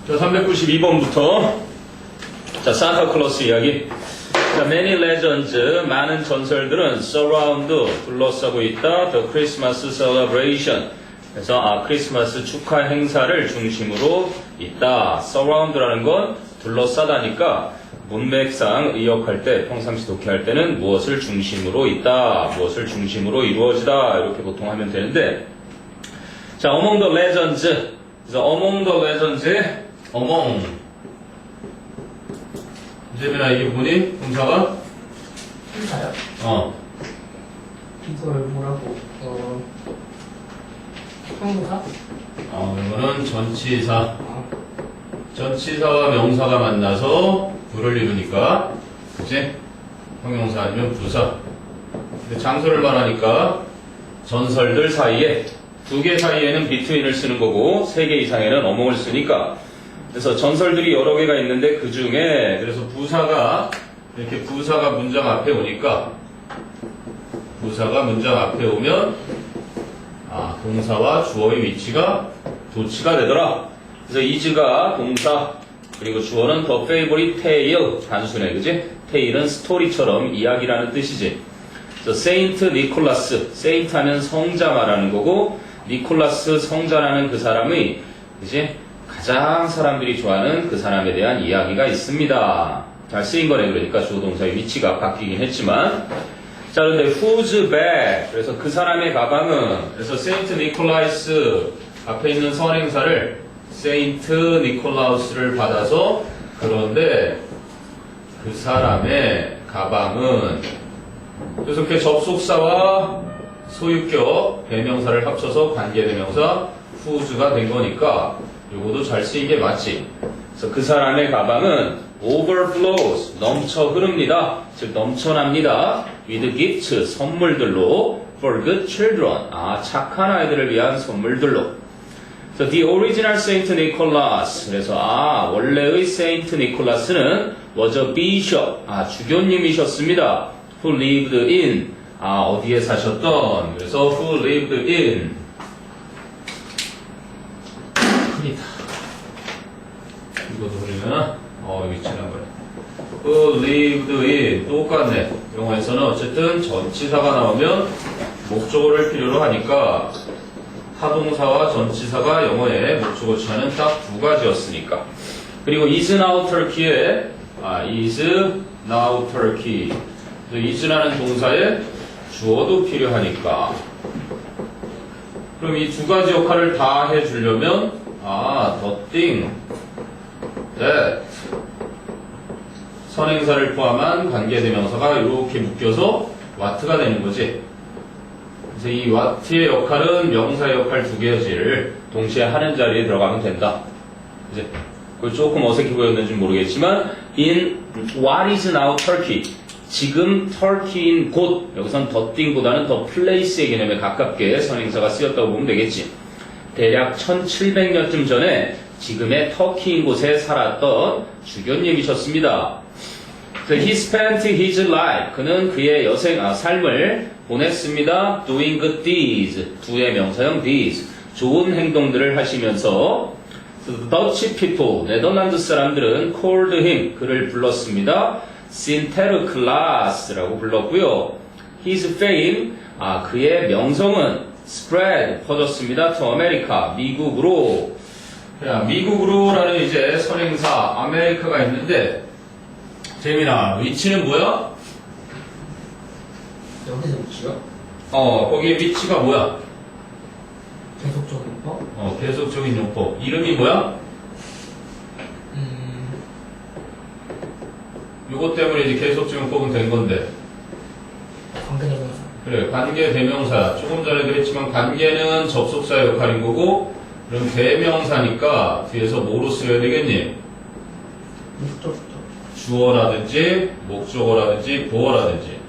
자, 392번부터. 자, 산타클로스 이야기. 자, many legends, 많은 전설들은 surround, 둘러싸고 있다. The Christmas celebration. 그래서, 크리스마스 축하 행사를 중심으로 있다. surround라는 건 둘러싸다니까, 문맥상 의역할 때, 평상시 독해할 때는 무엇을 중심으로 있다. 무엇을 중심으로 이루어지다. 이렇게 보통 하면 되는데, 자, among the legends. 그래서 among the legends의 among. 이제민아, 이게 뭐니? 동사가? 행사요? 이걸 뭐라고? 형용사? 이거는 전치사. 전치사와 명사가 만나서 부를 이루니까, 그치? 형용사 아니면 부사. 근데 장소를 말하니까 전설들 사이에, 두 개 사이에는 between을 쓰는 거고, 세 개 이상에는 among을 쓰니까, 그래서 전설들이 여러 개가 있는데 그 중에, 그래서 부사가, 이렇게 부사가 문장 앞에 오니까, 부사가 문장 앞에 오면, 동사와 주어의 위치가 도치가 되더라. 그래서 is가 동사, 그리고 주어는 the favorite tale, 단순해, 그지? tale은 스토리처럼 이야기라는 뜻이지. 그래서 세인트 니콜라스, 세인트 하면 성자 말하는 거고, 니콜라스 성자라는 그 사람의, 그지? 가장 사람들이 좋아하는 그 사람에 대한 이야기가 있습니다. 잘 쓰인 거네. 그러니까 주어 동사의 위치가 바뀌긴 했지만. 자, 근데 whose bag, 그래서 그 사람의 가방은, 그래서 세인트 니콜라이스 앞에 있는 선행사를 세인트 니콜라우스를 받아서, 그런데 그 사람의 가방은, 그래서 이렇게 접속사와 소유격 대명사를 합쳐서 관계대명사 whose가 된 거니까 요거도 잘 쓰인 게 맞지. 그래서 그 사람의 가방은 overflows, 넘쳐 흐릅니다. 즉 넘쳐납니다. with gifts, 선물들로 for good children, 착한 아이들을 위한 선물들로. 그래서 the original Saint Nicholas, 그래서 원래의 Saint Nicholas는 was a bishop, 주교님이셨습니다. who lived in, 어디에 사셨던, 그래서 who lived in, 이것도 그러면 여기 지난번에 who lived in 똑같네. 영어에서는 어쨌든 전치사가 나오면 목적어를 필요로 하니까 타동사와 전치사가 영어에 목적어 취하는 딱 두 가지였으니까. 그리고 is now Turkey에 is now Turkey, is라는 동사에 주어도 필요하니까. 그럼 이 두 가지 역할을 다 해주려면 the thing that, 선행사를 포함한 관계대명사가 이렇게 묶여서 what가 되는 거지. 그래서 이 what의 역할은 명사의 역할 두 개를 동시에 하는 자리에 들어가면 된다. 이제 그걸 조금 어색해 보였는지 모르겠지만 in what is now Turkey, 지금 터키인 곳, 여기선 the thing보다는 the place의 개념에 가깝게 선행사가 쓰였다고 보면 되겠지. 대략 1700년쯤 전에 지금의 터키인 곳에 살았던 주교님이셨습니다. He spent his life, 그는 그의 삶을 보냈습니다. doing good deeds, 두의 명사형 deeds, 좋은 행동들을 하시면서 the Dutch people, 네덜란드 사람들은 called him, 그를 불렀습니다. Sinterklaas라고 불렀고요. His fame, 그의 명성은 spread, 퍼졌습니다. to America, 미국으로. 미국으로라는 이제 선행사 아메리카가 있는데, 재민아, 위치는 뭐야? 여기서 위치요? 거기에 위치가 뭐야? 계속적인 거? 계속적인 용법. 이름이 뭐야? 요것 때문에 이제 계속적 용법은 된 건데. 관계대명사. 그래, 관계대명사. 조금 전에도 했지만 관계는 접속사 역할인 거고, 그럼 대명사니까 뒤에서 뭐로 쓰여야 되겠니? 목적격. 주어라든지 목적어라든지 보어라든지.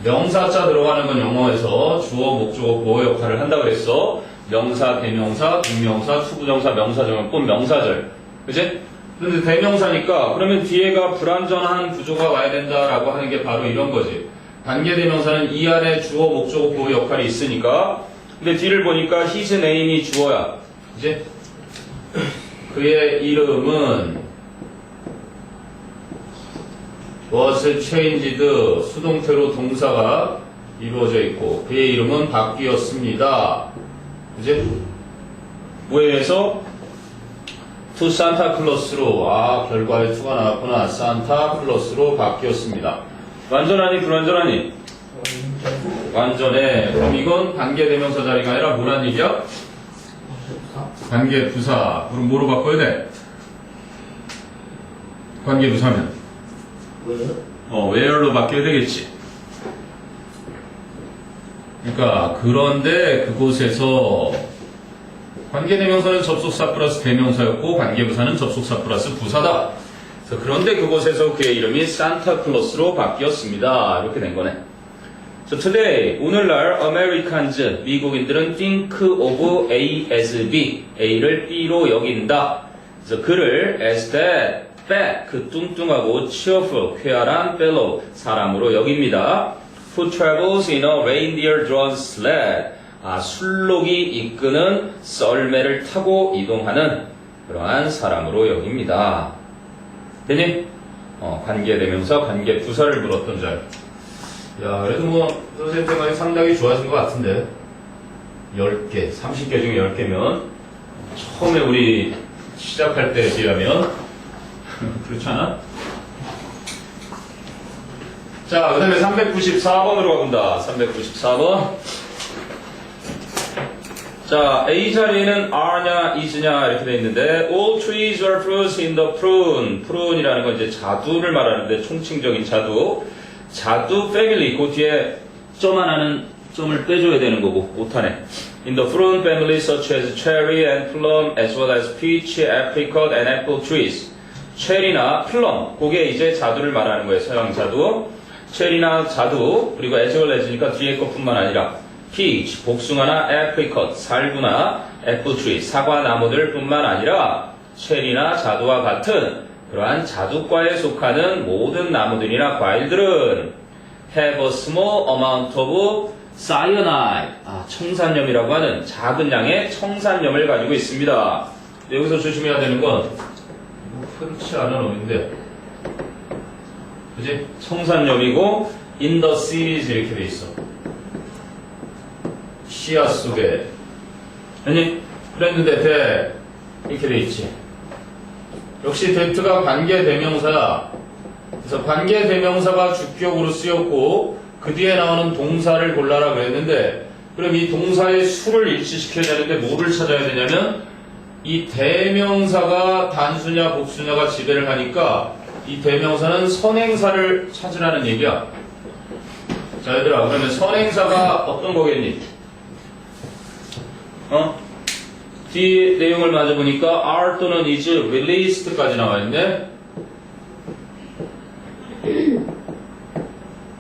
명사자 들어가는 건 영어에서 주어, 목적어, 보어 역할을 한다고 그랬어. 명사, 대명사, 동명사, 투부정사, 명사절문, 명사절. 그치? 근데 대명사니까 그러면 뒤에가 불완전한 구조가 와야 된다라고 하는 게 바로 이런 거지. 관계대명사는 이 안에 주어, 목적어, 보어 역할이 있으니까. 근데 뒤를 보니까 his name이 주어야. 그치? 그의 이름은 was changed 수동태로 동사가 이루어져 있고 그의 이름은 바뀌었습니다. 그지? 뭐에서 to Santa Claus로 결과에 to가 나왔구나. 산타 클로스로 바뀌었습니다. 완전하니 불완전하니? 완전해. 그럼 이건 관계대명사 자리가 아니라 뭐란 얘기야? 관계부사. 그럼 뭐로 바꿔야 돼? 관계부사면 where로 바뀌어야 되겠지. 그러니까 그런데 그곳에서 관계대명사는 접속사 플러스 대명사였고 관계부사는 접속사 플러스 부사다. 그래서 그런데 그곳에서 그의 이름이 산타클로스로 바뀌었습니다. 이렇게 된 거네. So today, 오늘날 Americans, 미국인들은 think of A as B, A를 B로 여긴다. 그래서 그를 as that, fat, 그 뚱뚱하고 cheerful, 쾌활한 fellow, 사람으로 여깁니다. Who travels in a reindeer-drawn sled, 술록이 이끄는 썰매를 타고 이동하는 그러한 사람으로 여깁니다. 되니? 관계대명사, 관계부사를 물었던 자. 야, 그래도 선생님 생각이 상당히 좋아진 것 같은데. 10개, 30개 중에 10개면 처음에 우리 시작할 때에 비하면 그렇지 않아? 자, 그 다음에 394번으로 가본다. 394번. 자, A 자리에는 R냐, Is냐 이렇게 돼 있는데 All trees are fruits in the prune. prune이라는 건 이제 자두를 말하는데 총칭적인 자두. 자두 패밀리, 그 뒤에 점 하나는 점을 빼줘야 되는 거고 오타네. In the prune family such as cherry and plum as well as peach, apricot and apple trees. 체리나 플럼, 그게 이제 자두를 말하는 거예요. 서양 자두. 체리나 자두, 그리고 as well as니까 뒤에 것뿐만 아니라 peach, 복숭아나 apricot, 살구나 apple tree, 사과 나무들 뿐만 아니라 체리나 자두와 같은 그러한 자두과에 속하는 모든 나무들이나 과일들은 have a small amount of cyanide, 청산염이라고 하는 작은 양의 청산염을 가지고 있습니다. 여기서 조심해야 되는 건 흔치 않은 어인데, 그지? 청산염이고 in the seeds 이렇게 돼 있어. 씨앗 속에. 아니, 그랬는데 대 이렇게 돼 있지. 역시 that가 관계대명사야. 그래서 관계대명사가 주격으로 쓰였고 그 뒤에 나오는 동사를 골라라 그랬는데 그럼 이 동사의 수를 일치시켜야 되는데 뭐를 찾아야 되냐면 이 대명사가 단수냐 복수냐가 지배를 하니까 이 대명사는 선행사를 찾으라는 얘기야. 자 얘들아, 그러면 선행사가 어떤 거겠니? 뒤 내용을 맞아 보니까 are 또는 is, released까지 나와 있네.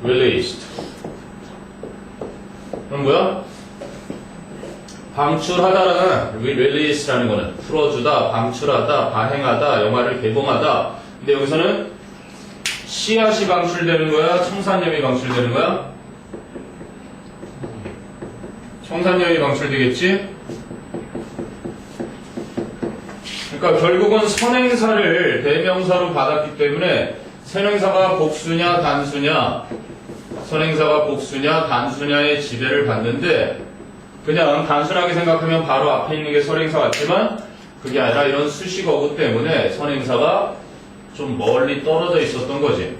released. 그럼 뭐야? 방출하다라는 release라는 거는 풀어주다, 방출하다, 발행하다, 영화를 개봉하다. 근데 여기서는 씨앗이 방출되는 거야? 청산염이 방출되는 거야? 청산염이 방출되겠지? 그러니까 결국은 선행사를 대명사로 받았기 때문에 선행사가 복수냐 단수냐, 선행사가 복수냐 단수냐의 지배를 받는데 그냥 단순하게 생각하면 바로 앞에 있는 게 선행사 같지만 그게 아니라 이런 수식어구 때문에 선행사가 좀 멀리 떨어져 있었던 거지.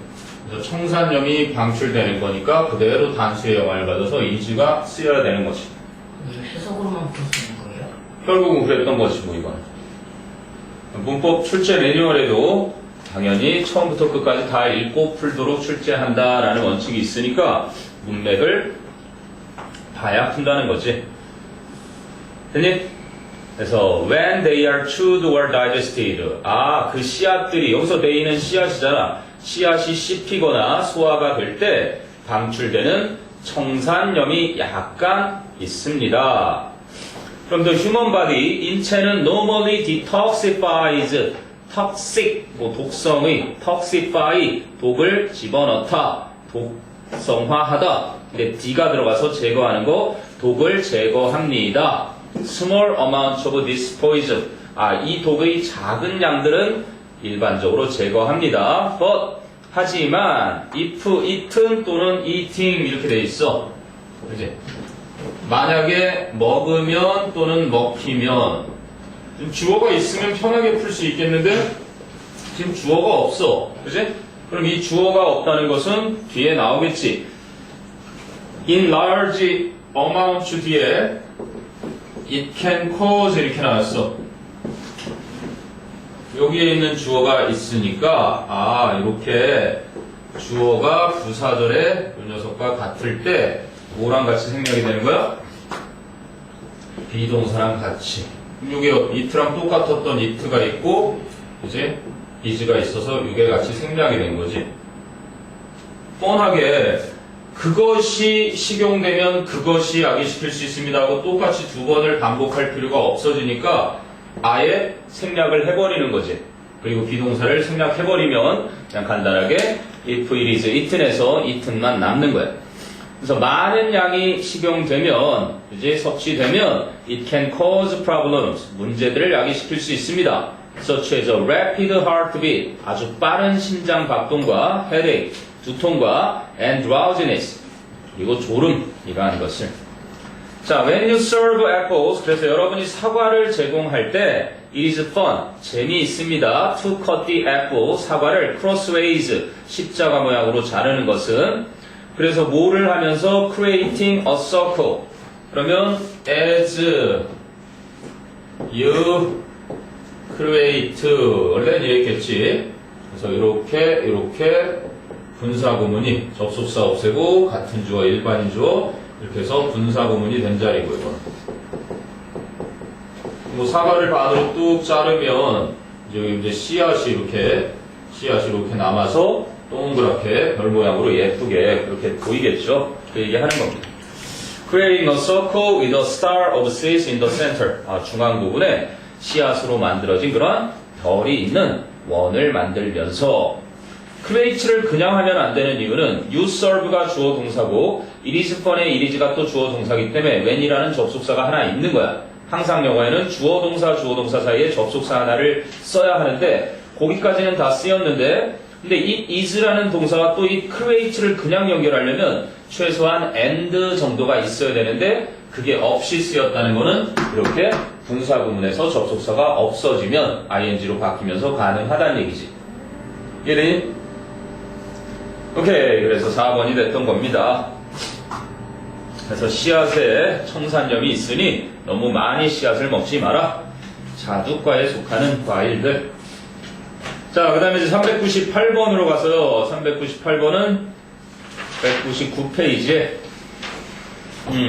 그래서 청산염이 방출되는 거니까 그대로 단수의 영향을 받아서 이즈가 쓰여야 되는 거지. 해석으로만 풀 수 있는 거예요? 결국은 그랬던 거지 뭐 이건. 문법 출제 매뉴얼에도 당연히 처음부터 끝까지 다 읽고 풀도록 출제한다라는 원칙이 있으니까 문맥을 봐야 푼다는 거지. 됐니? 그래서 when they are chewed or digested, 그 씨앗들이, 여기서 they는 씨앗이잖아. 씨앗이 씹히거나 소화가 될 때 방출되는 청산염이 약간 있습니다. 그럼 the human body, 인체는 normally detoxifies, toxic, 독성의, toxify, 독을 집어넣다, 독성화하다. 근데 D가 들어가서 제거하는 거, 독을 제거합니다. small amount of this poison, 이 독의 작은 양들은 일반적으로 제거합니다. But 하지만 if, eaten 또는 eating 이렇게 돼 있어. 그지? 만약에 먹으면 또는 먹히면 지금 주어가 있으면 편하게 풀 수 있겠는데 지금 주어가 없어. 그지? 그럼 이 주어가 없다는 것은 뒤에 나오겠지. In large amount 뒤에 it can cause 이렇게 나왔어. 여기에 있는 주어가 있으니까 이렇게 주어가 부사절에 이 녀석과 같을 때 뭐랑 같이 생략이 되는 거야? 비동사랑 같이. 이게 it랑 똑같았던 it가 있고 이제 is가 있어서 이게 같이 생략이 된 거지. 뻔하게 그것이 식용되면 그것이 야기시킬 수 있습니다 하고 똑같이 두 번을 반복할 필요가 없어지니까 아예 생략을 해버리는 거지. 그리고 비동사를 생략해버리면 그냥 간단하게 if it is eaten에서 eaten만 남는 거야. 그래서 많은 양이 식용되면, 이제 섭취되면 it can cause problems, 문제들을 야기시킬 수 있습니다. such as a rapid heartbeat, 아주 빠른 심장 박동과 headache, 두통과 and drowsiness, 그리고 졸음이라는 것을. 자, when you serve apples, 그래서 여러분이 사과를 제공할 때 it is fun, 재미있습니다. to cut the apple, 사과를 crossways, 십자가 모양으로 자르는 것은. 그래서 뭐를 하면서 creating a circle. 그러면 as you create, 원래는 이랬겠지. 그래서 이렇게 분사구문이 접속사 없애고 같은 주어 일반인 주어 이렇게 해서 분사구문이 된 자리고 이거는. 뭐 사과를 반으로 뚝 자르면 이제 씨앗이 이렇게 남아서 동그랗게 별 모양으로 예쁘게 그렇게 보이겠죠. 그 얘기하는 겁니다. Creating a circle with a star of seeds in the center. 중앙 부분에 씨앗으로 만들어진 그런 별이 있는 원을 만들면서. create를 그냥 하면 안 되는 이유는 you serve가 주어 동사고 it is fun의 it is가 또 주어 동사이기 때문에 when이라는 접속사가 하나 있는 거야. 항상 영어에는 주어 동사 사이에 접속사 하나를 써야 하는데 거기까지는 다 쓰였는데 근데 이 is라는 동사와 또 이 create를 그냥 연결하려면 최소한 and 정도가 있어야 되는데 그게 없이 쓰였다는 거는 이렇게 분사구문에서 접속사가 없어지면 ing로 바뀌면서 가능하다는 얘기지. 이해되니? 오케이, 그래서 4번이 됐던 겁니다. 그래서 씨앗에 청산염이 있으니 너무 많이 씨앗을 먹지 마라. 자두과에 속하는 과일들. 자, 그 다음에 이제 398번으로 가서요. 398번은 199페이지에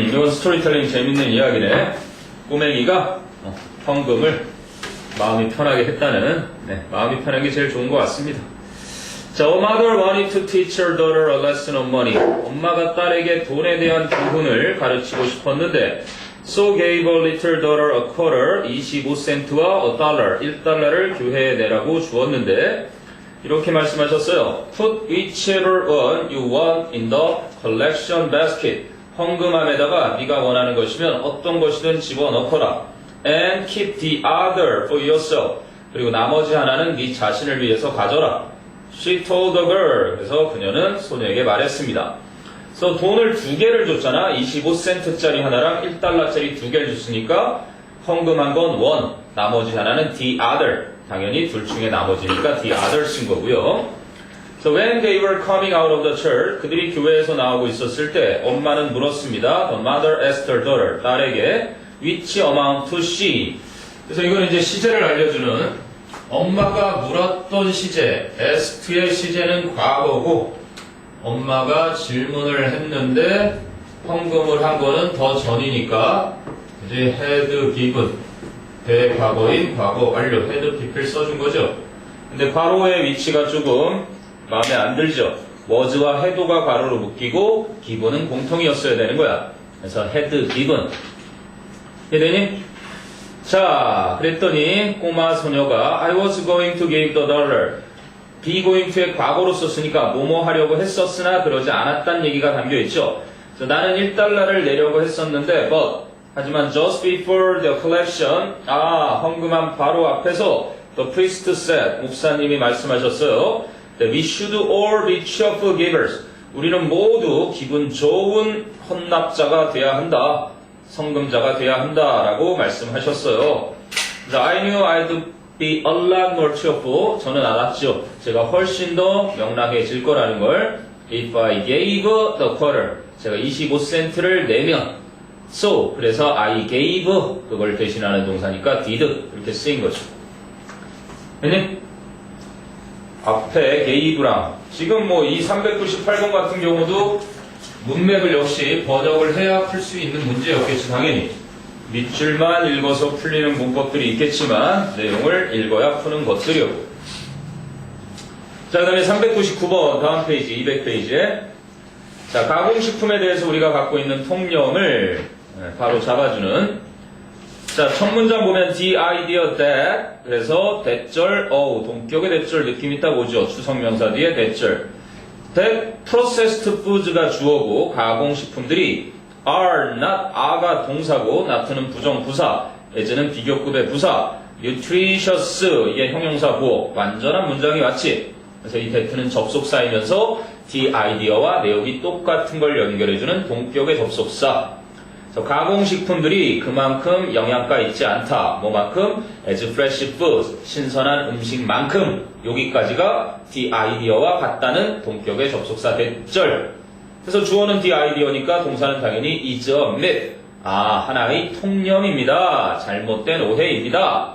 이건 스토리텔링 재밌는 이야기네. 꼬맹이가 헌금을 마음이 편하게 했다는, 마음이 편한 게 제일 좋은 것 같습니다. 자, a mother wanted to teach her daughter a lesson on money. 엄마가 딸에게 돈에 대한 교훈을 가르치고 싶었는데 so gave her little daughter a quarter, 25센트와 a dollar, 1달러를 교회에 내라고 주었는데 이렇게 말씀하셨어요. Put whichever one you want in the collection basket. 헌금함에다가 네가 원하는 것이면 어떤 것이든 집어넣거라. And keep the other for yourself. 그리고 나머지 하나는 네 자신을 위해서 가져라. She told the girl. 그래서 그녀는 소녀에게 말했습니다. 그래서 돈을 두 개를 줬잖아. 25센트짜리 하나랑 1달러짜리 두 개를 줬으니까 헌금한 건 one, 나머지 하나는 the other. 당연히 둘 중에 나머지니까 the other 쓴 거고요. So when they were coming out of the church, 그들이 교회에서 나오고 있었을 때 엄마는 물었습니다. The mother asked her daughter, 딸에게 which amount to she. 그래서 이거는 이제 시제를 알려주는 엄마가 물었던 시제, ask의 시제는 과거고 엄마가 질문을 했는데 헌금을 한 거는 더 전이니까 이제 had given, 대과거인 과거 완료, had pp를 써준 거죠. 근데 괄호의 위치가 조금 마음에 안 들죠. was와 had가 괄호로 묶이고 given은 공통이었어야 되는 거야. 그래서 had given. 이해되니? 자, 그랬더니 꼬마 소녀가 I was going to give the dollar. be going to의 과거로 썼으니까 뭐뭐 하려고 했었으나 그러지 않았다는 얘기가 담겨있죠. 그래서 나는 1달러를 내려고 했었는데 but 하지만 just before the collection, 헌금함 바로 앞에서 the priest said, 목사님이 말씀하셨어요. That we should all be cheerful givers. 우리는 모두 기분 좋은 헌납자가 돼야 한다. 성금자가 돼야 한다라고 말씀하셨어요. I knew I'd be a lot more cheerful. 저는 알았죠. 제가 훨씬 더 명랑해질 거라는 걸. If I gave the quarter. 제가 25센트를 내면. So, 그래서 I gave 그걸 대신하는 동사니까 did 이렇게 쓰인 거죠. 왜냐? 앞에 gave랑 지금 뭐 이 398번 같은 경우도 문맥을 역시 번역을 해야 풀 수 있는 문제였겠지 당연히. 밑줄만 읽어서 풀리는 문법들이 있겠지만 내용을 읽어야 푸는 것들이었고. 자, 그 다음에 399번 다음 페이지 200페이지에 자, 가공식품에 대해서 우리가 갖고 있는 통념을 바로 잡아주는 자, 첫 문장 보면 the idea that 그래서 대절 동격의 대절 느낌 있다 보죠. 추성명사 뒤에 대절 that processed foods가 주어고 가공식품들이 are not a가 동사고 not는 부정부사 as는 비교급의 부사 nutritious 이게 형용사 부호 완전한 문장이 맞지. 그래서 이 that는 접속사이면서 the idea와 내용이 똑같은 걸 연결해주는 동격의 접속사. 그래서 가공식품들이 그만큼 영양가 있지 않다. 뭐만큼? as fresh food, 신선한 음식만큼. 여기까지가 the idea와 같다는 동격의 접속사 대절. 그래서 주어는 the idea니까 동사는 당연히 is a myth. 하나의 통념입니다. 잘못된 오해입니다.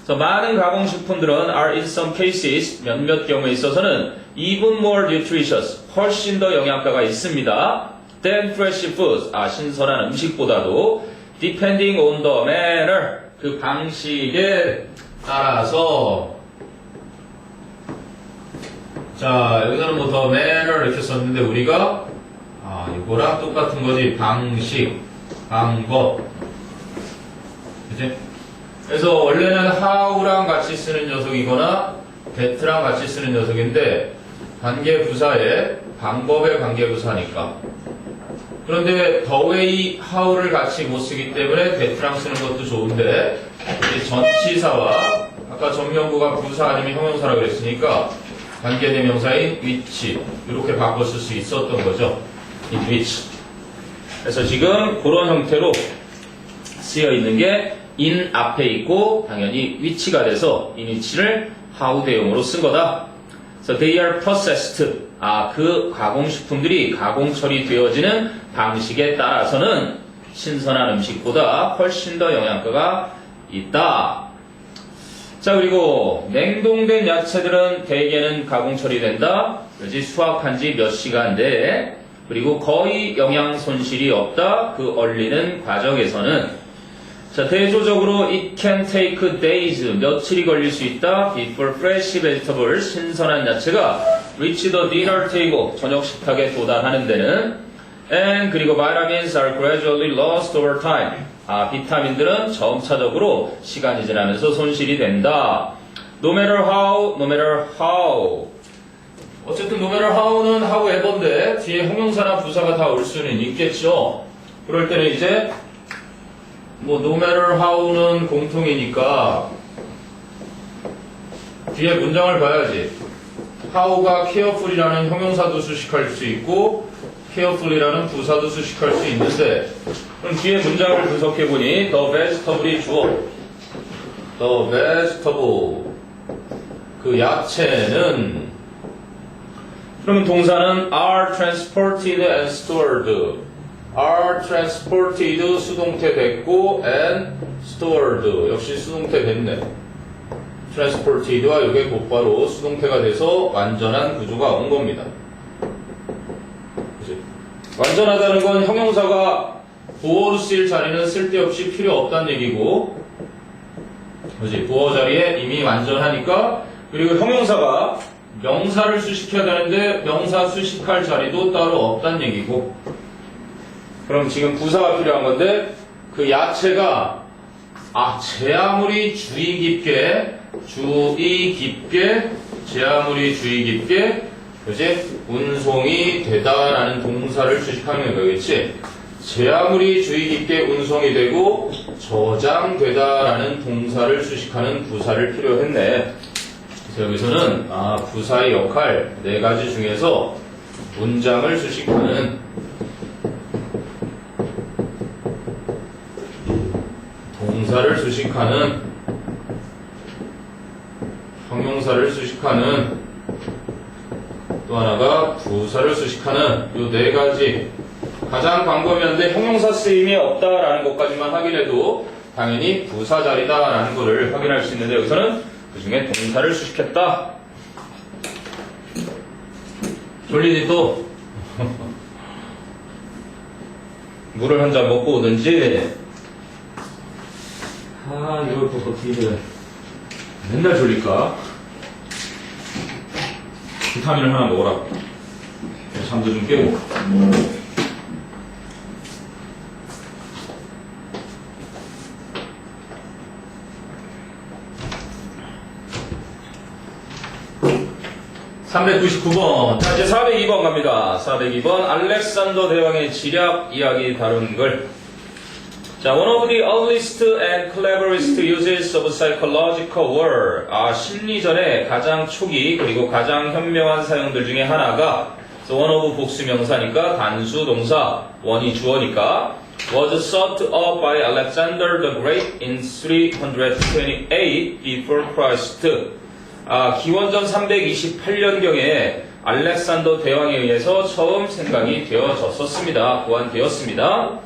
그래서 많은 가공식품들은 are in some cases, 몇몇 경우에 있어서는 even more nutritious, 훨씬 더 영양가가 있습니다. than fresh foods, 신선한 음식보다도 depending on the manner, 그 방식에 따라서 자, 여기서는 뭐 the manner 이렇게 썼는데 우리가 이거랑 똑같은 거지. 방식, 방법. 그치? 그래서 원래는 how랑 같이 쓰는 녀석이거나 that랑 같이 쓰는 녀석인데 관계부사에 방법의 관계부사니까. 그런데 the way, how를 같이 못 쓰기 때문에 that랑 쓰는 것도 좋은데 전치사와 아까 전명구가 부사 아니면 형용사라고 그랬으니까 관계대명사인 which 이렇게 바꿔 쓸 수 있었던 거죠. in which. 그래서 지금 그런 형태로 쓰여 있는 게 in 앞에 있고 당연히 which가 돼서 in which를 how 대용으로 쓴 거다. So they are processed. 그 가공식품들이 가공 처리되어지는 방식에 따라서는 신선한 음식보다 훨씬 더 영양가가 있다. 자, 그리고 냉동된 야채들은 대개는 가공 처리된다. 그렇지, 수확한 지 몇 시간 내에. 그리고 거의 영양 손실이 없다. 그 얼리는 과정에서는. 자, 대조적으로 it can take days, 며칠이 걸릴 수 있다. before fresh vegetables, 신선한 야채가 reach the dinner table, 저녁 식탁에 도달하는 데는. and 그리고 vitamins are gradually lost over time. 비타민들은 점차적으로 시간이 지나면서 손실이 된다. no matter how. 어쨌든 no matter how는 however인데 뒤에 형용사나 부사가 다 올 수는 있겠죠. 그럴 때는 이제 뭐 no matter how는 공통이니까 뒤에 문장을 봐야지. how가 careful이라는 형용사도 수식할 수 있고 careful이라는 부사도 수식할 수 있는데 그럼 뒤에 문장을 분석해보니 the vegetable이 주어 the vegetable 그 야채는 그러면 동사는 are transported and stored are transported 수동태 됐고 and stored 역시 수동태 됐네. transported와 이게 곧바로 수동태가 돼서 완전한 구조가 온 겁니다. 그치? 완전하다는 건 형용사가 보어로 쓰일 자리는 쓸데없이 필요 없다는 얘기고, 그치? 보어 자리에 이미 완전하니까. 그리고 형용사가 명사를 수식해야 되는데 명사 수식할 자리도 따로 없다는 얘기고. 그럼 지금 부사가 필요한 건데 그 야채가 제 아무리 주의 깊게 그지? 운송이 되다라는 동사를 수식하는 거겠지. 제 아무리 주의 깊게 운송이 되고 저장되다라는 동사를 수식하는 부사를 필요로 했네. 그래서 여기서는 부사의 역할 4가지 중에서 문장을 수식하는 동사를 수식하는 형용사를 수식하는 또 하나가 부사를 수식하는 이 4가지 가장 광범위한데 형용사 쓰임이 없다라는 것까지만 확인해도 당연히 부사 자리다라는 것을 확인할 수 있는데 여기서는 그 중에 동사를 수식했다. 졸리니 또 물을 한 잔 먹고 오든지 이걸 또 어떻게 맨날 졸릴까? 비타민을 하나 먹어라. 잠도 좀 깨고. 399번. 자, 이제 402번 갑니다. 402번. 알렉산더 대왕의 지략 이야기 다룬 걸. 자, one of the earliest and cleverest uses of psychological word. 심리전의 가장 초기 그리고 가장 현명한 사용들 중에 하나가 one of 복수명사니까 단수 동사, one이 주어니까 was sought up by Alexander the Great in 328 before Christ. 기원전 328년경에 알렉산더 대왕에 의해서 처음 생각이 되어졌었습니다. 보완되었습니다.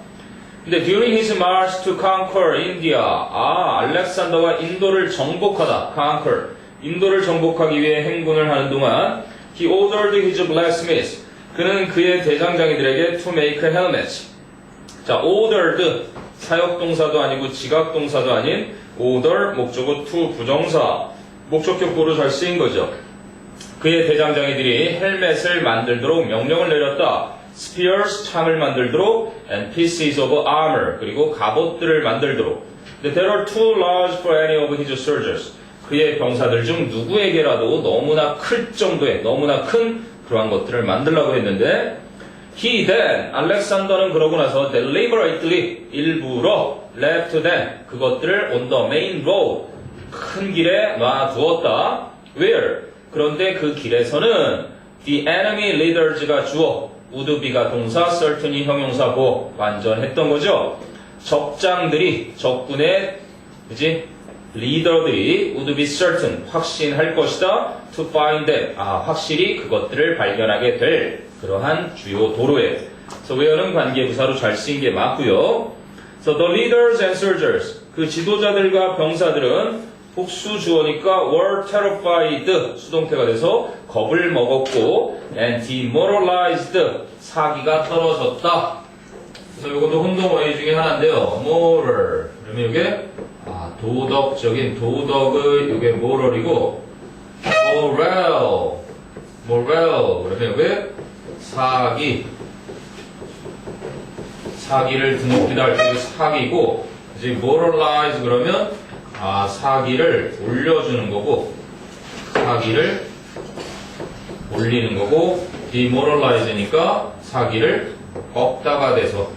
근데 during his march to conquer India, 알렉산더가 인도를 정복하다, conquer, 인도를 정복하기 위해 행군을 하는 동안 he ordered his blacksmiths, 그는 그의 대장장이들에게 to make helmets. 자, ordered, 사역동사도 아니고 지각동사도 아닌 order, 목적어 to 부정사, 목적격보로 잘 쓰인 거죠. 그의 대장장이들이 헬멧을 만들도록 명령을 내렸다. spears, 창을 만들도록 and pieces of armor, 그리고 갑옷들을 만들도록. There are too large for any of his soldiers. 그의 병사들 중 누구에게라도 너무나 클 정도의, 너무나 큰 그러한 것들을 만들라고 했는데 he then, 알렉산더는 그러고 나서 deliberately, 일부러 left them, 그것들을 on the main road, 큰 길에 놔두었다. Where? 그런데 그 길에서는 the enemy leaders가 주어, would be가 동사, certain이 형용사고 완전했던 거죠. 적장들이, 적군의 그지? 리더들이 would be certain, 확신할 것이다. to find them, 확실히 그것들을 발견하게 될 그러한 주요 도로에. 그래서 where는 관계부사로 잘 쓰인 게 맞고요. So the leaders and soldiers, 그 지도자들과 병사들은 복수 주어니까 were terrified, 수동태가 돼서 겁을 먹었고 and demoralized, 사기가 떨어졌다. 그래서 이것도 혼동어휘 중에 하나인데요. moral, 그러면 이게 도덕적인, 도덕의 이게 moral이고 moral, 그러면 이게 사기를 등록기다 할 때 사기고, 이제 moralize 그러면 사기를 올려주는 거고, 사기를 올리는 거고, demoralize니까 사기를 꺾다가 돼서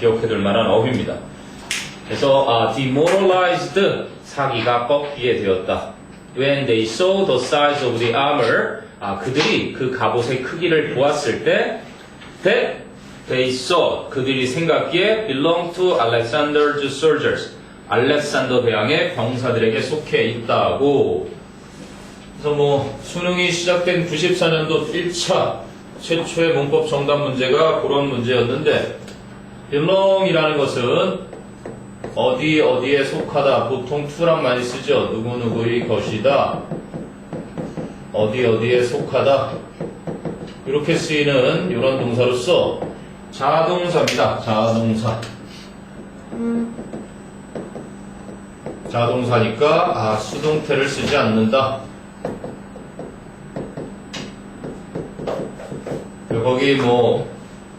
기억해둘 만한 어휘입니다. 그래서 demoralized, 사기가 꺾이게 되었다. When they saw the size of the armor, 그들이 그 갑옷의 크기를 보았을 때 that they saw, 그들이 생각기에 belong to Alexander's soldiers, 알렉산더 대왕의 병사들에게 속해 있다고. 그래서 수능이 시작된 94년도 1차 최초의 문법 정답 문제가 그런 문제였는데, belong이라는 것은 어디에 속하다, 보통 to랑 많이 쓰죠. 누구누구의 것이다, 어디에 속하다, 이렇게 쓰이는 이런 동사로서 자동사입니다. 자동사니까 수동태를 쓰지 않는다. 거기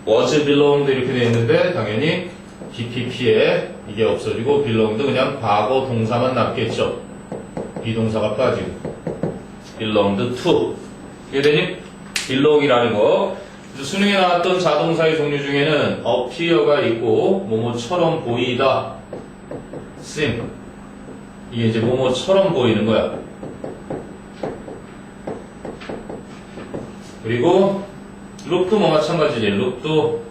was belonged 이렇게 되어 있는데 당연히 BPP에 이게 없어지고 belonged 그냥 과거 동사만 남겠죠. 비동사가 빠지고 belonged to. 이게 되니 belong이라는 거 그래서 수능에 나왔던 자동사의 종류 중에는 appear가 있고 뭐뭐처럼 보이다, seem. 이게 이제 뭐뭐처럼 보이는 거야. 그리고 look도 뭐 마찬가지지. look도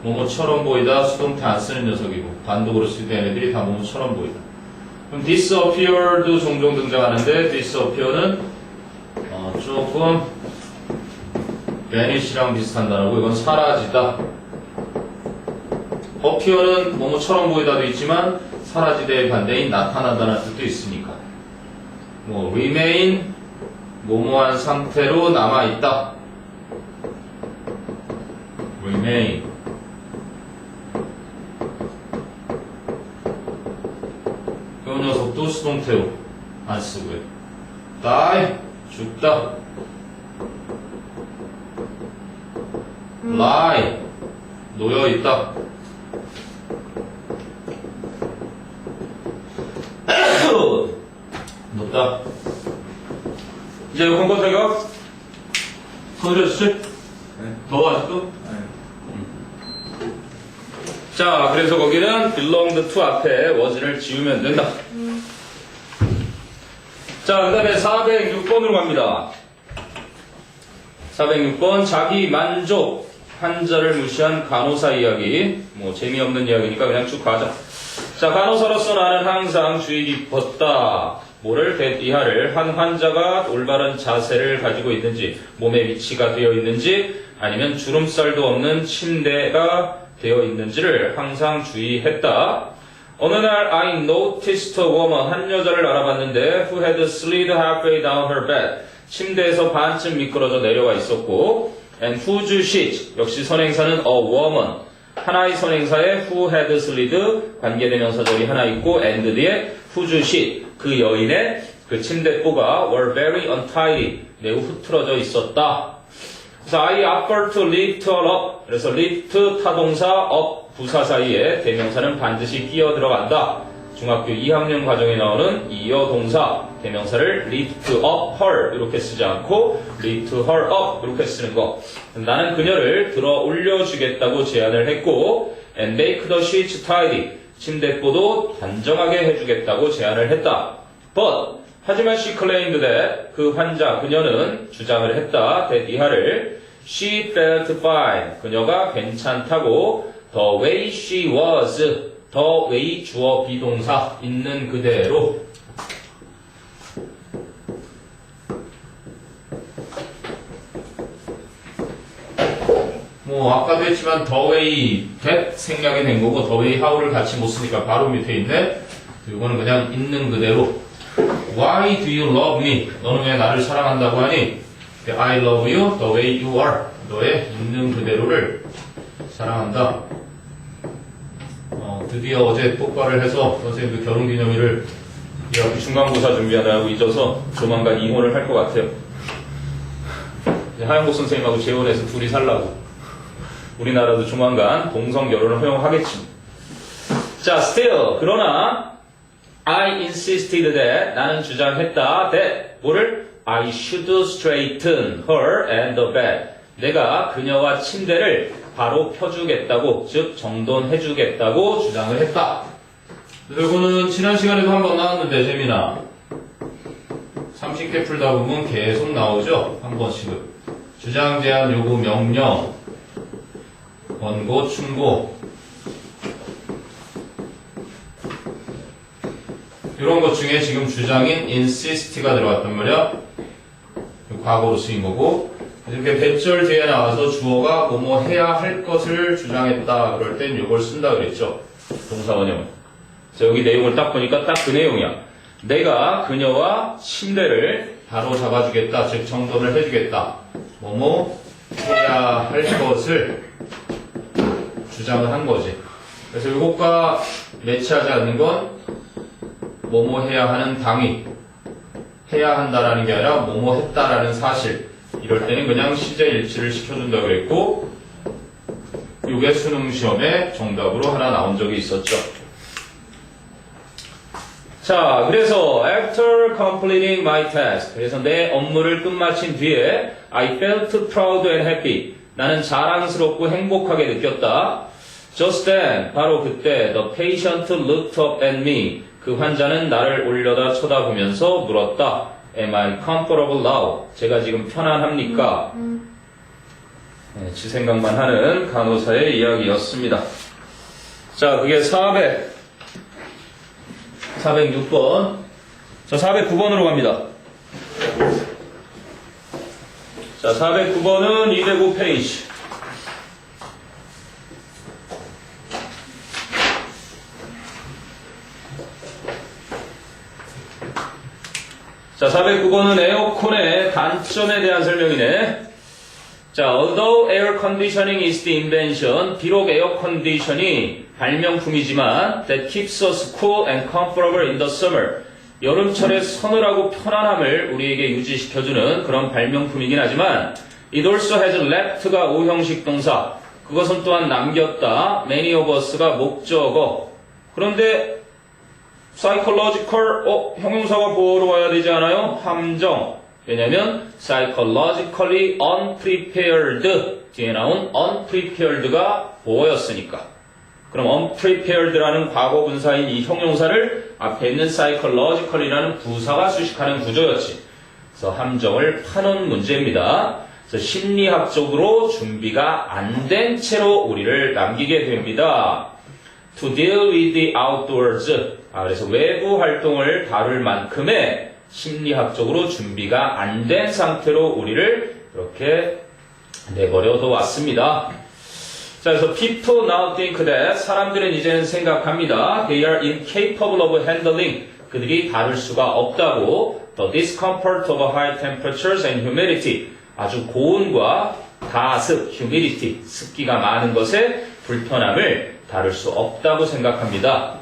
뭐뭐처럼 보이다, 수동태 안 쓰는 녀석이고 단독으로 쓸 때 얘네들이 다 뭐뭐처럼 보이다. 그럼 disappear도 종종 등장하는데 disappear는 조금 vanish랑 비슷한 단어고 이건 사라지다. appear는 뭐뭐처럼 보이다도 있지만 사라지다의 반대인 나타나다는 뜻도 있으니까. 뭐 remain 뭐뭐한 상태로 남아있다. remain. 이 녀석도 수동태로 안 쓰고요. die 죽다. lie 놓여있다. 높다. 이제 요건 거 제가 그려주지? 더워 아직도? 자, 그래서 거기는 belonged to 앞에 was를 지우면 된다. 자, 그 다음에 406번으로 갑니다. 406번, 자기 만족, 한자를 무시한 간호사 이야기. 뭐, 재미없는 이야기니까 그냥 쭉 가자. 자, 간호사로서 나는 항상 주의 깊었다. 뭐를 이하를 한 환자가 올바른 자세를 가지고 있는지, 몸의 위치가 되어 있는지, 아니면 주름살도 없는 침대가 되어 있는지를 항상 주의했다. 어느 날 I noticed a woman, 한 여자를 알아봤는데 who had slid halfway down her bed, 침대에서 반쯤 미끄러져 내려와 있었고 and whose sheet, 역시 선행사는 a woman, 하나의 선행사에 who had slid, 관계대명사절이 하나 있고 and 뒤에 whose sheet, 그 여인의 그 침대뽀가 were very untidy, 매우 흐트러져 있었다. 그래서 I offered to lift her up. 그래서 lift 타동사, up 부사 사이에 대명사는 반드시 끼어 들어간다. 중학교 2학년 과정에 나오는 이어 동사 대명사를 lift up her 이렇게 쓰지 않고 lift her up 이렇게 쓰는 거. 나는 그녀를 들어 올려주겠다고 제안을 했고 and make the sheets tidy. 침대뽀도 단정하게 해주겠다고 제안을 했다. But 하지만 she claimed that 그 환자 그녀는 주장을 했다. that 이하를 she felt fine. 그녀가 괜찮다고 the way she was. the way 주어 비동사 있는 그대로. 뭐 아까도 했지만 the way that 생략이 된 거고 the way how를 같이 못 쓰니까 바로 밑에 있네. 이거는 그냥 있는 그대로. Why do you love me? 너는 왜 나를 사랑한다고 하니? I love you the way you are. 너의 있는 그대로를 사랑한다. 드디어 어제 똑바를 해서 선생님도 결혼기념일을 이 중간고사 준비하느라고 잊어서 조만간 이혼을 할 것 같아요. 하영복 선생님하고 재혼해서 둘이 살라고. 우리나라도 조만간 동성 결혼을 허용하겠지. 자, still 그러나 I insisted that 나는 주장했다 that 뭐를 I should straighten her and the bed. 내가 그녀와 침대를 바로 펴주겠다고, 즉 정돈해주겠다고 주장을 했다. 이거는 지난 시간에도 한번 나왔는데 재미나 30개 풀다 보면 계속 나오죠. 한 번씩은. 주장, 제안, 요구, 명령, 권고, 충고 이런 것 중에 지금 주장인 insist가 들어갔단 말이야. 과거로 쓰인 거고 이렇게 배절 뒤에 나와서 주어가 뭐뭐 해야 할 것을 주장했다 그럴 땐 이걸 쓴다 그랬죠. 동사원형. 자, 여기 내용을 딱 보니까 딱 그 내용이야. 내가 그녀와 침대를 바로 잡아주겠다, 즉 정돈을 해주겠다. 뭐뭐 해야 할 것을 주장을 한 거지. 그래서 이것과 매치하지 않는 건 뭐뭐 해야 하는 당위, 해야 한다라는 게 아니라 뭐뭐 했다라는 사실. 이럴 때는 그냥 시제 일치를 시켜준다 그랬고, 이게 수능 시험에 정답으로 하나 나온 적이 있었죠. 자, 그래서 after completing my task, 그래서 내 업무를 끝마친 뒤에 I felt proud and happy. 나는 자랑스럽고 행복하게 느꼈다. Just then, 바로 그때, the patient looked up at me. 그 환자는 나를 올려다 쳐다보면서 물었다. Am I comfortable now? 제가 지금 편안합니까? 네, 지 생각만 하는 간호사의 이야기였습니다. 자, 그게 406번. 자, 409번으로 갑니다. 자, 409번은 205페이지. 자, 409번은 에어컨의 단점에 대한 설명이네. 자, although air conditioning is the invention, 비록 에어 컨디션이 발명품이지만 that keeps us cool and comfortable in the summer. 여름철에 서늘하고 편안함을 우리에게 유지시켜주는 그런 발명품이긴 하지만 it also has left가 오형식 동사. 그것은 또한 남겼다. many of us가 목적어. 그런데 psychological, 형용사가 뭐로 와야 되지 않아요? 함정. 왜냐면 psychologically unprepared 뒤에 나온 unprepared가 보어였으니까. 그럼 unprepared라는 과거 분사인 이 형용사를 앞에 있는 psychological이라는 부사가 수식하는 구조였지. 그래서 함정을 파놓은 문제입니다. 그래서 심리학적으로 준비가 안 된 채로 우리를 남기게 됩니다. To deal with the outdoors. 그래서 외부 활동을 다룰 만큼의 심리학적으로 준비가 안 된 상태로 우리를 이렇게 내버려 뒀습니다. 자, 그래서 people now think that 사람들은 이제는 생각합니다. They are incapable of handling. 그들이 다룰 수가 없다고. The discomfort of high temperatures and humidity. 아주 고온과 가습, humidity, 습기가 많은 것에 불편함을 다룰 수 없다고 생각합니다.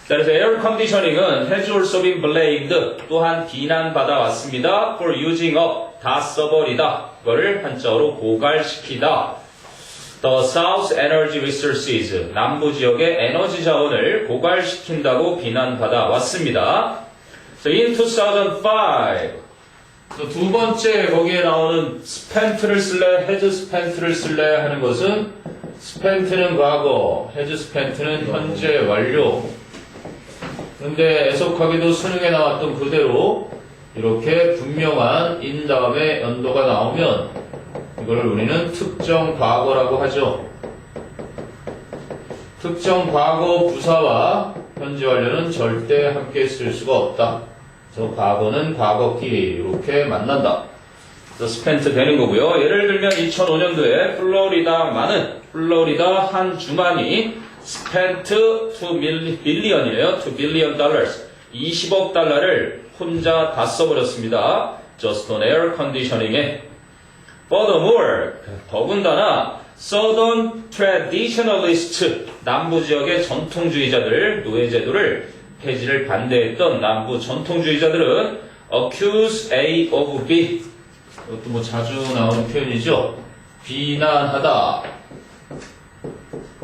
자, 그래서 에어 컨디셔닝은 has also been blamed. 또한 비난받아 왔습니다. for using up. 다 써버리다. 그거를 한자어로 고갈시키다. The South Energy Resources. 남부 지역의 에너지 자원을 고갈시킨다고 비난받아 왔습니다. So in 2005. 두 번째 거기에 나오는 spent를 쓸래, has spent를 쓸래 하는 것은 spent는 과거, has spent는 현재 완료. 그런데 애석하게도 수능에 나왔던 그대로 이렇게 분명한 in 다음에 연도가 나오면 이걸 우리는 특정 과거라고 하죠. 특정 과거 부사와 현재 완료는 절대 함께 쓸 수가 없다. 그래서 과거는 과거끼리 이렇게 만난다. 그래서 스펜트 되는 거고요. 예를 들면 2005년도에 플로리다 한 주만이 spent 2 million이에요. 2 billion dollars. 20억 달러를 혼자 다 써버렸습니다. Just on air conditioning에. Furthermore, 더군다나 Southern traditionalist, 남부 지역의 전통주의자들, 노예제도를 폐지를 반대했던 남부 전통주의자들은 accuse A of B. 이것도 뭐 자주 나오는 표현이죠. 비난하다.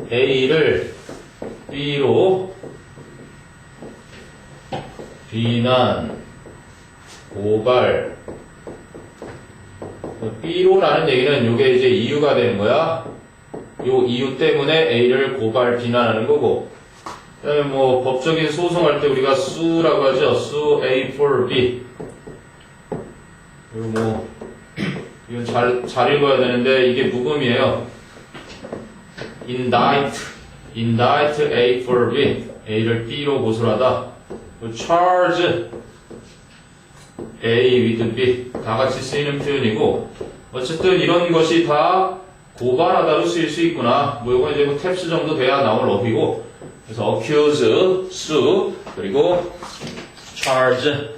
A를 B로 비난, 고발. B로라는 얘기는 이게 이제 이유가 되는 거야. 요 이유 때문에 A를 고발, 비난하는 거고. 그다음에 뭐 법적인 소송할 때 우리가 sue라고 하죠. sue A for B. 그리고 뭐 이건 잘 읽어야 되는데 이게 묵음이에요. indict A for B. A를 B로 고소하다. charge A with B. 다 같이 쓰이는 표현이고, 어쨌든 이런 것이 다 고발하다로 쓰일 수 있구나. 뭐 이건 이제 뭐 탭스 정도 돼야 나올 어휘고, 그래서 accuse, sue, 그리고 charge.